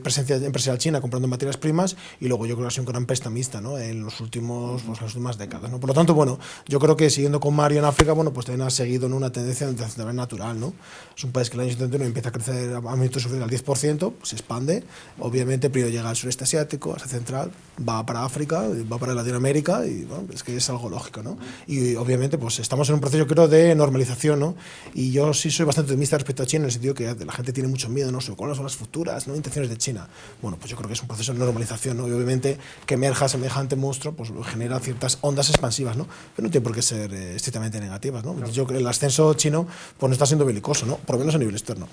presencia empresarial china comprando materias primas, y luego yo creo que ha sido un gran prestamista, ¿no?, en las últimas décadas, ¿no? Por lo tanto, yo creo que siguiendo con Mario en África, pues también ha seguido, ¿no?, una tendencia natural, ¿no? Es un país que el año 71 empieza a crecer a magnitud superior al 10%, pues se expande, obviamente primero llega al sureste asiático, Asia Central, va para África, va para Latinoamérica, y es que es algo lógico, ¿no? Y obviamente pues estamos en un proceso, creo, de normalización, ¿no? Y yo sí soy bastante optimista respecto a China, en el sentido que la gente tiene mucho miedo, ¿no?, sobre cuáles son las futuras, ¿no?, intenciones de China. Pues yo creo que es un proceso de normalización, ¿no? Y obviamente que emerja semejante monstruo pues genera ciertas ondas expansivas, ¿no? Pero no tiene por qué ser estrictamente negativas, ¿no? Claro. Yo creo que el ascenso chino pues no está siendo belicoso, ¿no?, por lo menos a nivel externo.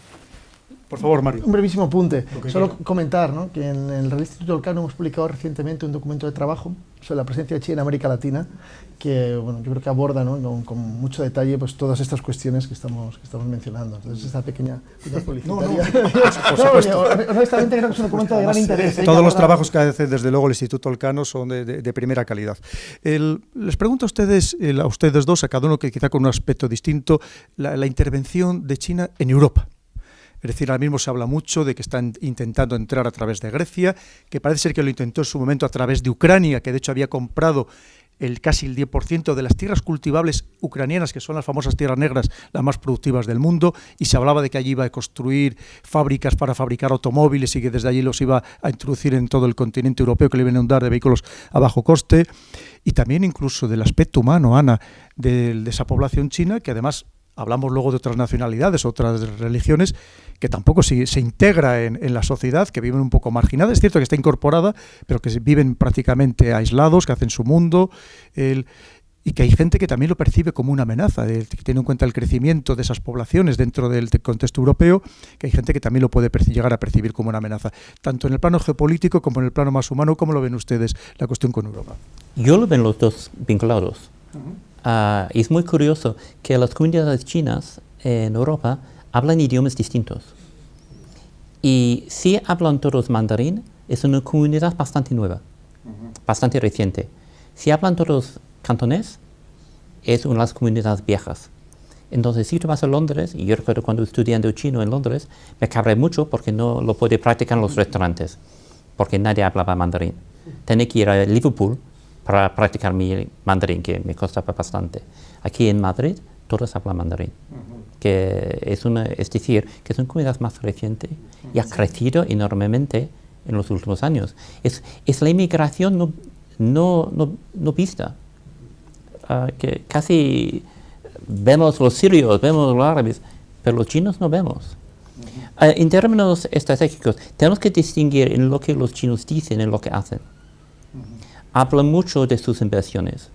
Por favor, Mario. Un brevísimo apunte. Solo comentar, ¿no?, que en el Real Instituto Elcano hemos publicado recientemente un documento de trabajo sobre la presencia de China en América Latina, que yo creo que aborda, ¿no?, con mucho detalle pues todas estas cuestiones que estamos mencionando. Entonces, esta pequeña publicitaria. Por supuesto. Honestamente creo que es un documento de gran interés. Todos los trabajos que hace, desde luego, el Instituto Elcano son de primera calidad. Les pregunto a ustedes dos, a cada uno que quizá con un aspecto distinto, la intervención de China en Europa. Es decir, ahora mismo se habla mucho de que están intentando entrar a través de Grecia, que parece ser que lo intentó en su momento a través de Ucrania, que de hecho había comprado casi el 10% de las tierras cultivables ucranianas, que son las famosas tierras negras, las más productivas del mundo, y se hablaba de que allí iba a construir fábricas para fabricar automóviles y que desde allí los iba a introducir en todo el continente europeo, que le iban a inundar de vehículos a bajo coste. Y también incluso del aspecto humano, Ana, de esa población china, que además hablamos luego de otras nacionalidades, otras religiones, que tampoco se integra en la sociedad, que viven un poco marginadas. Es cierto que está incorporada, pero que viven prácticamente aislados, que hacen su mundo, y que hay gente que también lo percibe como una amenaza, que tiene en cuenta el crecimiento de esas poblaciones dentro del contexto europeo, que hay gente que también lo puede llegar a percibir como una amenaza, tanto en el plano geopolítico como en el plano más humano. ¿Cómo lo ven ustedes la cuestión con Europa? Yo lo ven los dos vinculados. Es muy curioso que las comunidades chinas en Europa hablan idiomas distintos. Y si hablan todos mandarín, es una comunidad bastante nueva, bastante reciente. Si hablan todos cantonés, es una de las comunidades viejas. Entonces, si tú vas a Londres, y yo recuerdo cuando estudiando chino en Londres, me cabré mucho porque no lo podía practicar en los restaurantes, porque nadie hablaba mandarín. Tenía que ir a Liverpool para practicar mi mandarín, que me costaba bastante. Aquí en Madrid, todos hablan mandarín, que es decir, que es una comunidad más reciente y ha crecido enormemente en los últimos años. Es la inmigración no vista, que casi vemos los sirios, vemos los árabes, pero los chinos no vemos. En términos estratégicos, tenemos que distinguir en lo que los chinos dicen y lo que hacen. Hablan mucho de sus inversiones.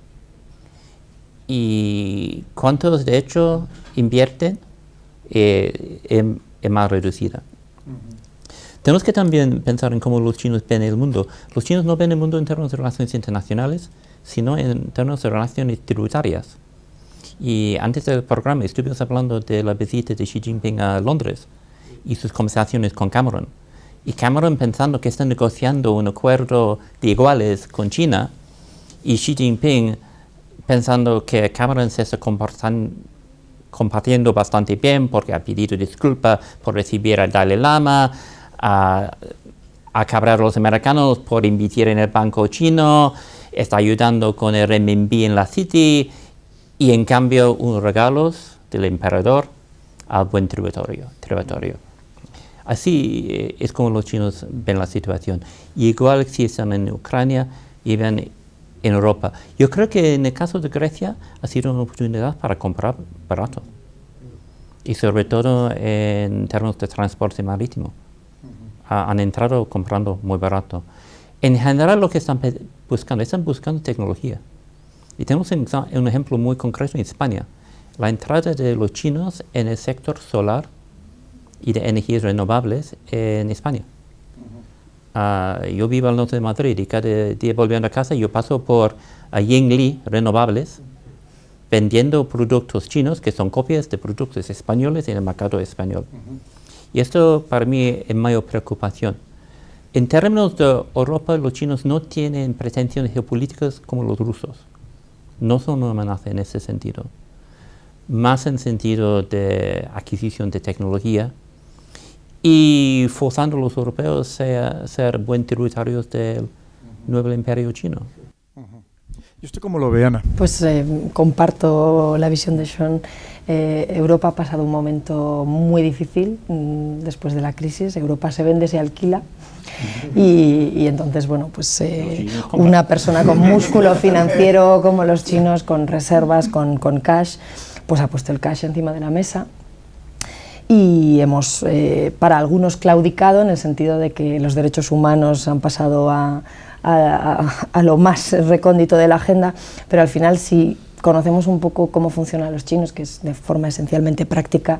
Y cuántos de hecho invierten es más reducida. Tenemos que también pensar en cómo los chinos ven el mundo. Los chinos no ven el mundo en términos de relaciones internacionales, sino en términos de relaciones tributarias. Y antes del programa estuvimos hablando de la visita de Xi Jinping a Londres y sus conversaciones con Cameron. Y Cameron pensando que está negociando un acuerdo de iguales con China, y Xi Jinping pensando que Cameron se está compartiendo bastante bien porque ha pedido disculpas por recibir al Dalai Lama, a cabrar a los americanos por invertir en el banco chino, está ayudando con el renminbi en la City, y en cambio unos regalos del emperador al buen tributario. Así es como los chinos ven la situación. Y igual si están en Ucrania y ven en Europa. Yo creo que en el caso de Grecia ha sido una oportunidad para comprar barato. Y sobre todo en términos de transporte marítimo. Han entrado comprando muy barato. En general lo que están buscando tecnología. Y tenemos un ejemplo muy concreto en España. La entrada de los chinos en el sector solar y de energías renovables en España. Yo vivo al norte de Madrid y cada día volviendo a casa yo paso por Yingli Renovables vendiendo productos chinos que son copias de productos españoles en el mercado español. Y esto para mí es mayor preocupación. En términos de Europa, los chinos no tienen pretensiones geopolíticas como los rusos. No son una amenaza en ese sentido. Más en sentido de adquisición de tecnología y forzando a los europeos a ser buen tributarios del nuevo imperio chino. ¿Y usted cómo lo ve, Ana? Pues comparto la visión de Sean. Europa ha pasado un momento muy difícil después de la crisis. Europa se vende, se alquila. Y entonces, bueno, pues una persona con músculo financiero como los chinos, con reservas, con cash, pues ha puesto el cash encima de la mesa. Y hemos, para algunos, claudicado en el sentido de que los derechos humanos han pasado a lo más recóndito de la agenda, pero al final si conocemos un poco cómo funcionan los chinos, que es de forma esencialmente práctica,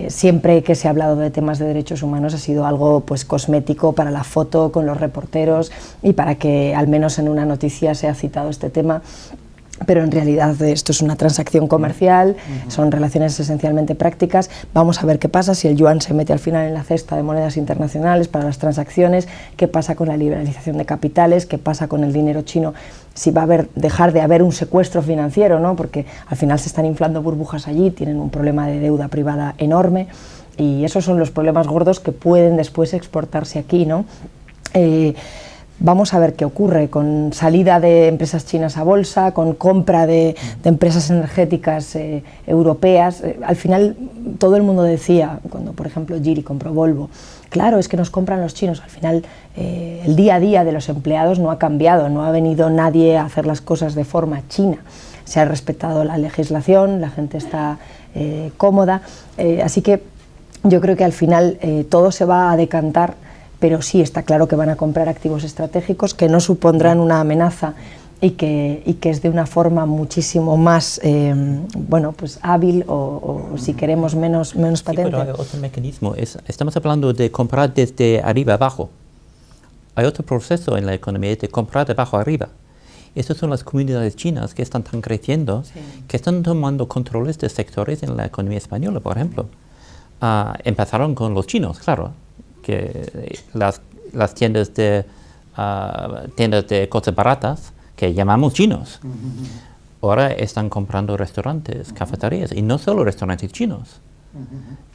siempre que se ha hablado de temas de derechos humanos ha sido algo pues cosmético para la foto con los reporteros y para que al menos en una noticia se ha citado este tema. Pero en realidad esto es una transacción comercial, son relaciones esencialmente prácticas. Vamos a ver qué pasa si el yuan se mete al final en la cesta de monedas internacionales para las transacciones, qué pasa con la liberalización de capitales, qué pasa con el dinero chino, si va a dejar de haber un secuestro financiero, ¿no? Porque al final se están inflando burbujas allí, tienen un problema de deuda privada enorme y esos son los problemas gordos que pueden después exportarse aquí, ¿no? Vamos a ver qué ocurre con salida de empresas chinas a bolsa, con compra de empresas energéticas europeas. Al final todo el mundo decía, cuando por ejemplo Geely compró Volvo, claro, es que nos compran los chinos. Al final el día a día de los empleados no ha cambiado, no ha venido nadie a hacer las cosas de forma china. Se ha respetado la legislación, la gente está cómoda, así que yo creo que al final todo se va a decantar, pero sí está claro que van a comprar activos estratégicos que no supondrán una amenaza y que es de una forma muchísimo más bueno, pues hábil o si queremos menos patente. Sí, pero hay otro mecanismo. Estamos hablando de comprar desde arriba abajo. Hay otro proceso en la economía de comprar de abajo arriba. Estas son las comunidades chinas que están tan creciendo, que están tomando controles de sectores en la economía española, por ejemplo. Empezaron con los chinos, claro, que las tiendas de cosas baratas que llamamos chinos, ahora están comprando restaurantes, cafeterías, y no solo restaurantes chinos.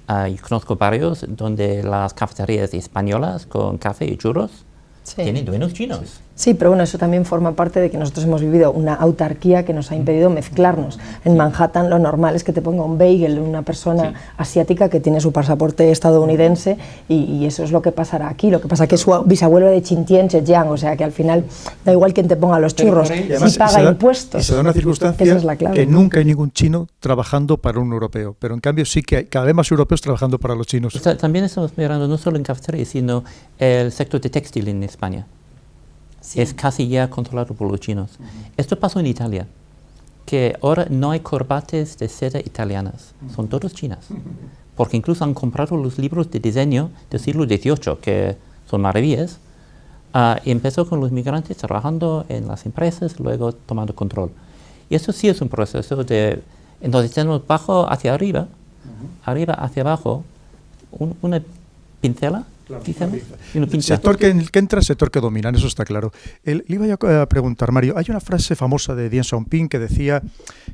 Yo conozco barrios donde las cafeterías españolas con café y churros tienen dueños chinos. Sí, pero bueno, eso también forma parte de que nosotros hemos vivido una autarquía que nos ha impedido mezclarnos. En Manhattan lo normal es que te ponga un bagel una persona asiática que tiene su pasaporte estadounidense y eso es lo que pasará aquí. Lo que pasa es que es su bisabuelo de Xinjiang, Zhejiang, o sea que al final da igual quién te ponga los churros, si paga impuestos. Y se da una circunstancia que nunca hay ningún chino trabajando para un europeo, pero en cambio sí que hay cada vez más europeos trabajando para los chinos. También estamos mirando no solo en cafeterías, sino el sector de textil en España. Sí. Es casi ya controlado por los chinos. Esto pasó en Italia, que ahora no hay corbatas de seda italianas, son todas chinas, porque incluso han comprado los libros de diseño del siglo XVIII, que son maravillas, y empezó con los migrantes trabajando en las empresas, luego tomando control. Y eso sí es un proceso de... Entonces tenemos bajo hacia arriba, arriba hacia abajo, una pincela. Claro, el sector que entra, sector que dominan, eso está claro. Le iba a preguntar, Mario, hay una frase famosa de Deng Xiaoping que decía,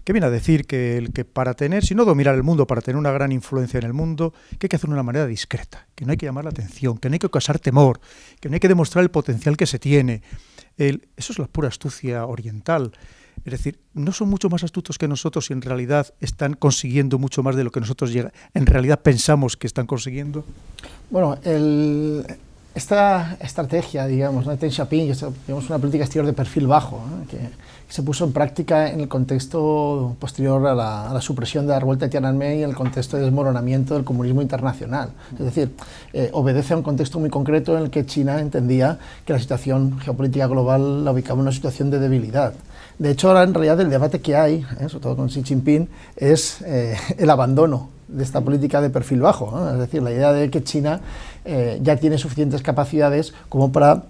que viene a decir que para tener, si no dominar el mundo, para tener una gran influencia en el mundo, que hay que hacerlo de una manera discreta, que no hay que llamar la atención, que no hay que causar temor, que no hay que demostrar el potencial que se tiene. Eso es la pura astucia oriental. Es decir, no son mucho más astutos que nosotros y en realidad están consiguiendo mucho más de lo que nosotros en realidad pensamos que están consiguiendo. Bueno, esta estrategia, digamos, de Deng Xiaoping, digamos, una política exterior de perfil bajo, ¿no? que se puso en práctica en el contexto posterior a la supresión de la revuelta de Tiananmen y en el contexto de desmoronamiento del comunismo internacional. Es decir, obedece a un contexto muy concreto en el que China entendía que la situación geopolítica global la ubicaba en una situación de debilidad. De hecho, ahora en realidad el debate que hay, sobre todo con Xi Jinping, es el abandono de esta política de perfil bajo, ¿no? Es decir, la idea de que China ya tiene suficientes capacidades como para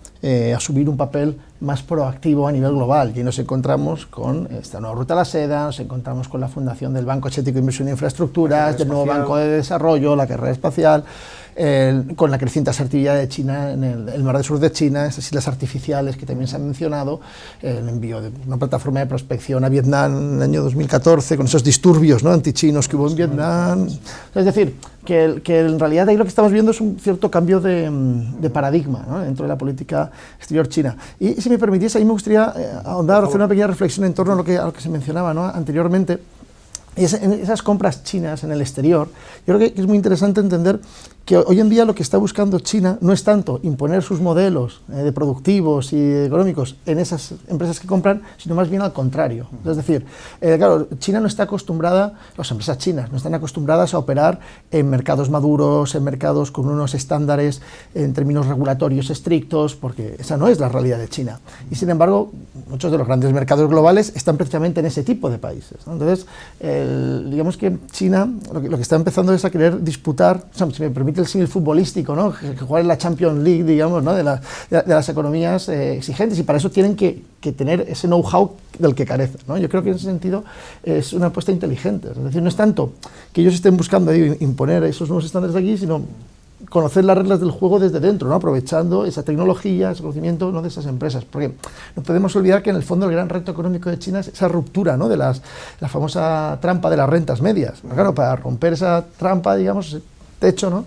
asumir un papel más proactivo a nivel global. Y nos encontramos con esta nueva ruta a la seda, nos encontramos con la fundación del Banco Asiático de Inversión en Infraestructuras, del nuevo Banco de Desarrollo, la carrera espacial, con la creciente asertividad de China en el mar del sur de China, esas islas artificiales que también se han mencionado, el envío de una plataforma de prospección a Vietnam en el año 2014, con esos disturbios, ¿no?, antichinos que hubo en Vietnam. Es decir, que en realidad ahí lo que estamos viendo es un cierto cambio de paradigma, ¿no?, dentro de la política exterior china. Y si me permitiese, ahí me gustaría ahondar, hacer una pequeña reflexión en torno a lo que se mencionaba, ¿no?, anteriormente. Y en esas compras chinas en el exterior, yo creo que es muy interesante entender que hoy en día lo que está buscando China no es tanto imponer sus modelos de productivos y económicos en esas empresas que compran, sino más bien al contrario. Es decir, claro, China no está acostumbrada, las empresas chinas no están acostumbradas a operar en mercados maduros, en mercados con unos estándares en términos regulatorios estrictos, porque esa no es la realidad de China. Y sin embargo, muchos de los grandes mercados globales están precisamente en ese tipo de países, ¿no? Entonces, digamos que China lo que está empezando es a querer disputar, o sea, si me permite el símil futbolístico, ¿no?, jugar en la Champions League, digamos, ¿no?, de las economías exigentes, y para eso tienen que tener ese know-how del que carecen, ¿no? Yo creo que en ese sentido es una apuesta inteligente. Es decir, no es tanto que ellos estén buscando imponer esos nuevos estándares de aquí, sino conocer las reglas del juego desde dentro, ¿no?, aprovechando esa tecnología, ese conocimiento, ¿no?, de esas empresas. Porque no podemos olvidar que en el fondo el gran reto económico de China es esa ruptura, ¿no?, de la famosa trampa de las rentas medias. Pero claro, para romper esa trampa, digamos, ese techo, ¿no?,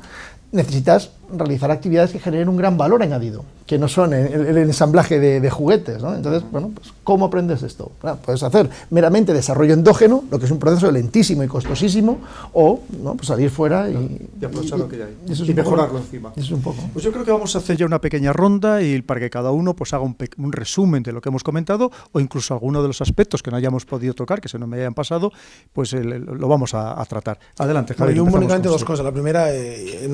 necesitas realizar actividades que generen un gran valor añadido, que no son el ensamblaje de juguetes, ¿no? Entonces, bueno, pues ¿cómo aprendes esto? Bueno, puedes hacer meramente desarrollo endógeno, lo que es un proceso lentísimo y costosísimo, o ¿no?, pues salir fuera y aprovechar lo que hay y mejorarlo encima. Eso es un poco. Pues yo creo que vamos a hacer ya una pequeña ronda y para que cada uno pues haga un resumen de lo que hemos comentado, o incluso alguno de los aspectos que no hayamos podido tocar, que se nos me hayan pasado, pues lo vamos a tratar. Adelante, Javier. Bueno, yo únicamente dos cosas. La primera,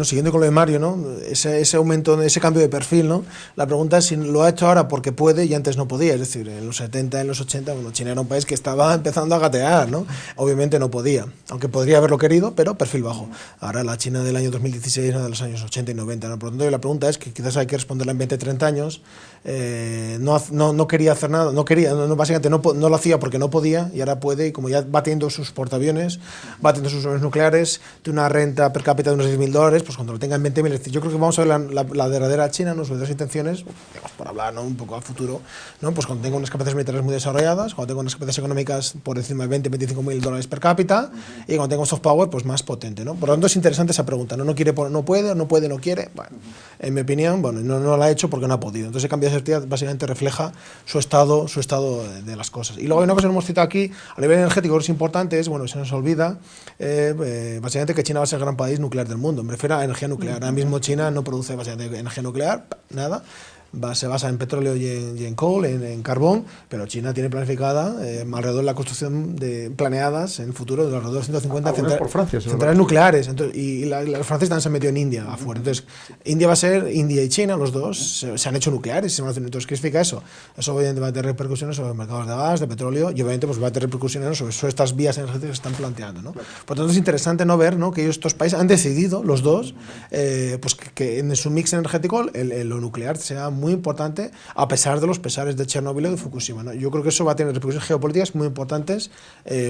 siguiendo con lo de Mario, ¿no?, ese aumento, ese cambio de perfil, ¿no? La pregunta es si lo ha hecho ahora porque puede y antes no podía. Es decir, en los 70, en los 80, bueno, China era un país que estaba empezando a gatear, ¿no? Obviamente no podía, aunque podría haberlo querido, pero perfil bajo. Ahora la China del año 2016 no de los años 80 y 90, ¿no? Por lo tanto, la pregunta es que quizás hay que responderla en 20, 30 años. No quería hacer nada, básicamente no lo hacía porque no podía y ahora puede, y como ya va teniendo sus portaaviones, va teniendo sus aviones nucleares, tiene una renta per cápita de unos $6.000, pues cuando lo tenga en 20.000, yo creo que vamos a ver la verdadera China, ¿no?, sus verdaderas intenciones, digamos, por hablar, ¿no?, un poco a futuro, ¿no?, pues cuando tenga unas capacidades militares muy desarrolladas, cuando tenga unas capacidades económicas por encima de $20.000-25.000 per cápita, y cuando tenga un soft power pues más potente, ¿no? Por lo tanto es interesante esa pregunta, no quiere, bueno, en mi opinión, bueno, no la ha hecho porque no ha podido. Entonces el cambio de asertividad básicamente refleja su estado de las cosas. Y luego hay una cosa que hemos citado aquí, a nivel energético, es importante, bueno, se nos olvida, básicamente que China va a ser el gran país nuclear del mundo, me refiero a energía nuclear. Ahora mismo China no produce básicamente energía nuclear, nada. se basa en petróleo y en coal, en carbón, pero China tiene planificada alrededor de la construcción planeadas en el futuro de alrededor de 150 centrales nucleares. Entonces, y los franceses también se han metido en India afuera. Entonces, India y China, los dos, se han hecho nucleares. Entonces, ¿qué significa eso? Eso obviamente va a tener repercusiones sobre los mercados de gas, de petróleo, y obviamente pues, va a tener repercusiones sobre estas vías energéticas que se están planteando, ¿no? Por tanto, es interesante no ver, ¿no?, que estos países han decidido, los dos, pues que en su mix energético lo nuclear sea muy importante, a pesar de los pesares de Chernóbil y de Fukushima, ¿no? Yo creo que eso va a tener repercusiones geopolíticas muy importantes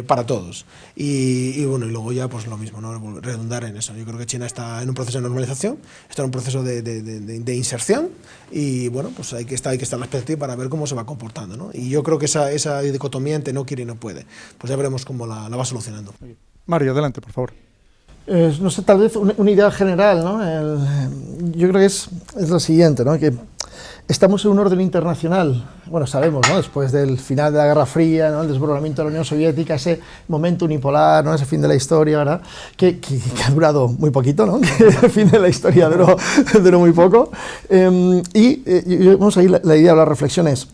para todos. Y bueno, y luego ya pues lo mismo, ¿no?, redundar en eso. Yo creo que China está en un proceso de normalización, está en un proceso de inserción, y bueno, pues hay que estar en la expectativa para ver cómo se va comportando, ¿no? Y yo creo que esa dicotomía entre no quiere y no puede, pues ya veremos cómo la va solucionando. Mario, adelante, por favor. No sé, tal vez una idea general, ¿no? Yo creo que es lo siguiente, ¿no?, que estamos en un orden internacional, bueno, sabemos, ¿no?, después del final de la Guerra Fría, ¿no?, el desbordamiento de la Unión Soviética, ese momento unipolar, ¿no?, ese fin de la historia, ¿verdad?, que ha durado muy poquito, ¿no?, el fin de la historia duró muy poco, vamos a ir, la idea o la reflexión es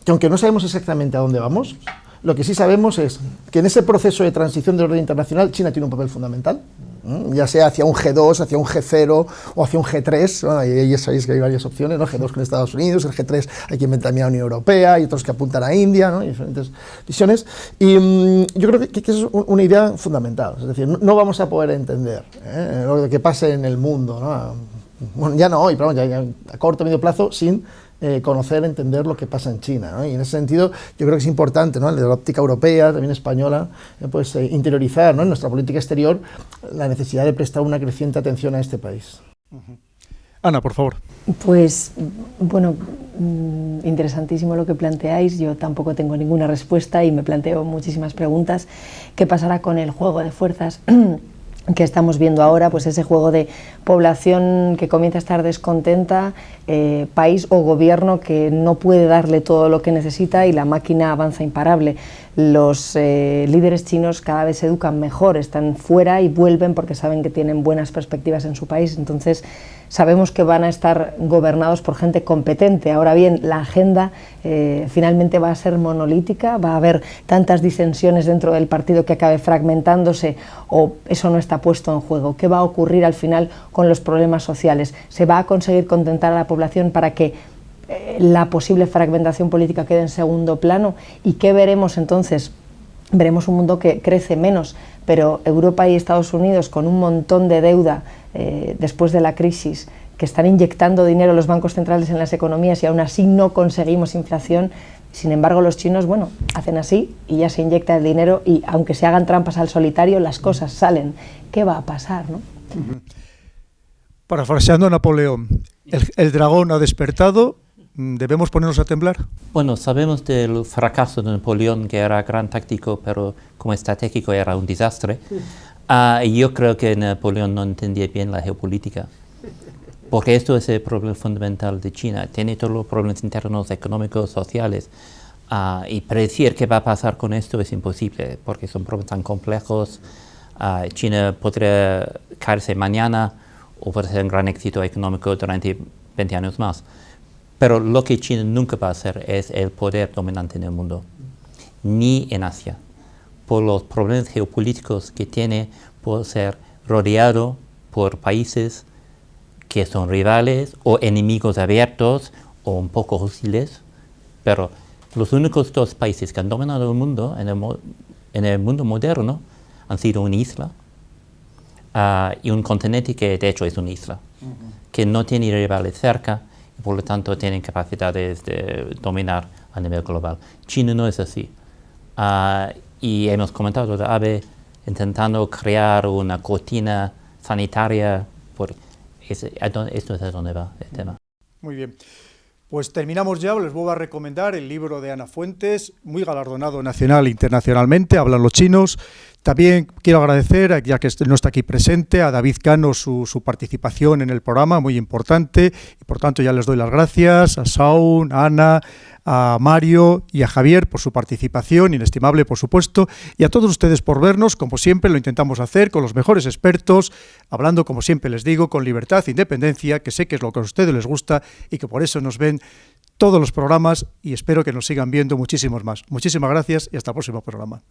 que aunque no sabemos exactamente a dónde vamos, lo que sí sabemos es que en ese proceso de transición del orden internacional China tiene un papel fundamental, ya sea hacia un G2, hacia un G0 o hacia un G3, ¿no? Ahí ya sabéis que hay varias opciones, ¿no? G2 con Estados Unidos, el G3 hay quien inventa también a la Unión Europea y otros que apuntan a India, ¿no?, y diferentes visiones. Y yo creo que es una idea fundamental, es decir, no vamos a poder entender lo que pase en el mundo, ¿no?, bueno, ya no hoy, pero ya a corto o medio plazo, sin conocer, entender lo que pasa en China, ¿no? Y en ese sentido yo creo que es importante, ¿no?, desde la óptica europea, también española, pues interiorizar, ¿no?, en nuestra política exterior la necesidad de prestar una creciente atención a este país. Ana, por favor. Pues, bueno, interesantísimo lo que planteáis. Yo tampoco tengo ninguna respuesta y me planteo muchísimas preguntas. ¿Qué pasará con el juego de fuerzas que estamos viendo ahora? Pues ese juego de población que comienza a estar descontenta, país o gobierno que no puede darle todo lo que necesita y la máquina avanza imparable. Los líderes chinos cada vez se educan mejor, están fuera y vuelven porque saben que tienen buenas perspectivas en su país, entonces sabemos que van a estar gobernados por gente competente. Ahora bien, la agenda finalmente va a ser monolítica, va a haber tantas disensiones dentro del partido que acabe fragmentándose, o eso no está puesto en juego. ¿Qué va a ocurrir al final con los problemas sociales? ¿Se va a conseguir contentar a la población para que la posible fragmentación política quede en segundo plano? ¿Y qué veremos entonces? Veremos un mundo que crece menos, pero Europa y Estados Unidos con un montón de deuda después de la crisis, que están inyectando dinero los bancos centrales en las economías y aún así no conseguimos inflación. Sin embargo, los chinos, bueno, hacen así y ya se inyecta el dinero y aunque se hagan trampas al solitario, las cosas salen. ¿Qué va a pasar, no? Parafraseando a Napoleón, el dragón ha despertado. ¿Debemos ponernos a temblar? Bueno, sabemos del fracaso de Napoleón, que era gran táctico, pero como estratégico era un desastre. Yo creo que Napoleón no entendía bien la geopolítica, porque esto es el problema fundamental de China. Tiene todos los problemas internos, económicos, sociales, y predecir qué va a pasar con esto es imposible, porque son problemas tan complejos. China podría caerse mañana o puede ser un gran éxito económico durante 20 años más. Pero lo que China nunca va a hacer es el poder dominante en el mundo, ni en Asia, por los problemas geopolíticos que tiene, por ser rodeado por países que son rivales o enemigos abiertos o un poco hostiles. Pero los únicos dos países que han dominado el mundo en el mundo moderno han sido una isla y un continente que de hecho es una isla, que no tiene rivales cerca, por lo tanto tienen capacidades de dominar a nivel global. China no es así. Y hemos comentado de AVE intentando crear una cortina sanitaria. Esto es a donde va el tema. Muy bien. Pues terminamos ya. Les vuelvo a recomendar el libro de Ana Fuentes, muy galardonado nacional e internacionalmente, Hablan los chinos. También quiero agradecer, ya que no está aquí presente, a David Cano su participación en el programa, muy importante, y por tanto ya les doy las gracias, a Saúl, a Ana, a Mario y a Javier por su participación, inestimable por supuesto, y a todos ustedes por vernos, como siempre lo intentamos hacer, con los mejores expertos, hablando, como siempre les digo, con libertad e independencia, que sé que es lo que a ustedes les gusta y que por eso nos ven todos los programas y espero que nos sigan viendo muchísimos más. Muchísimas gracias y hasta el próximo programa.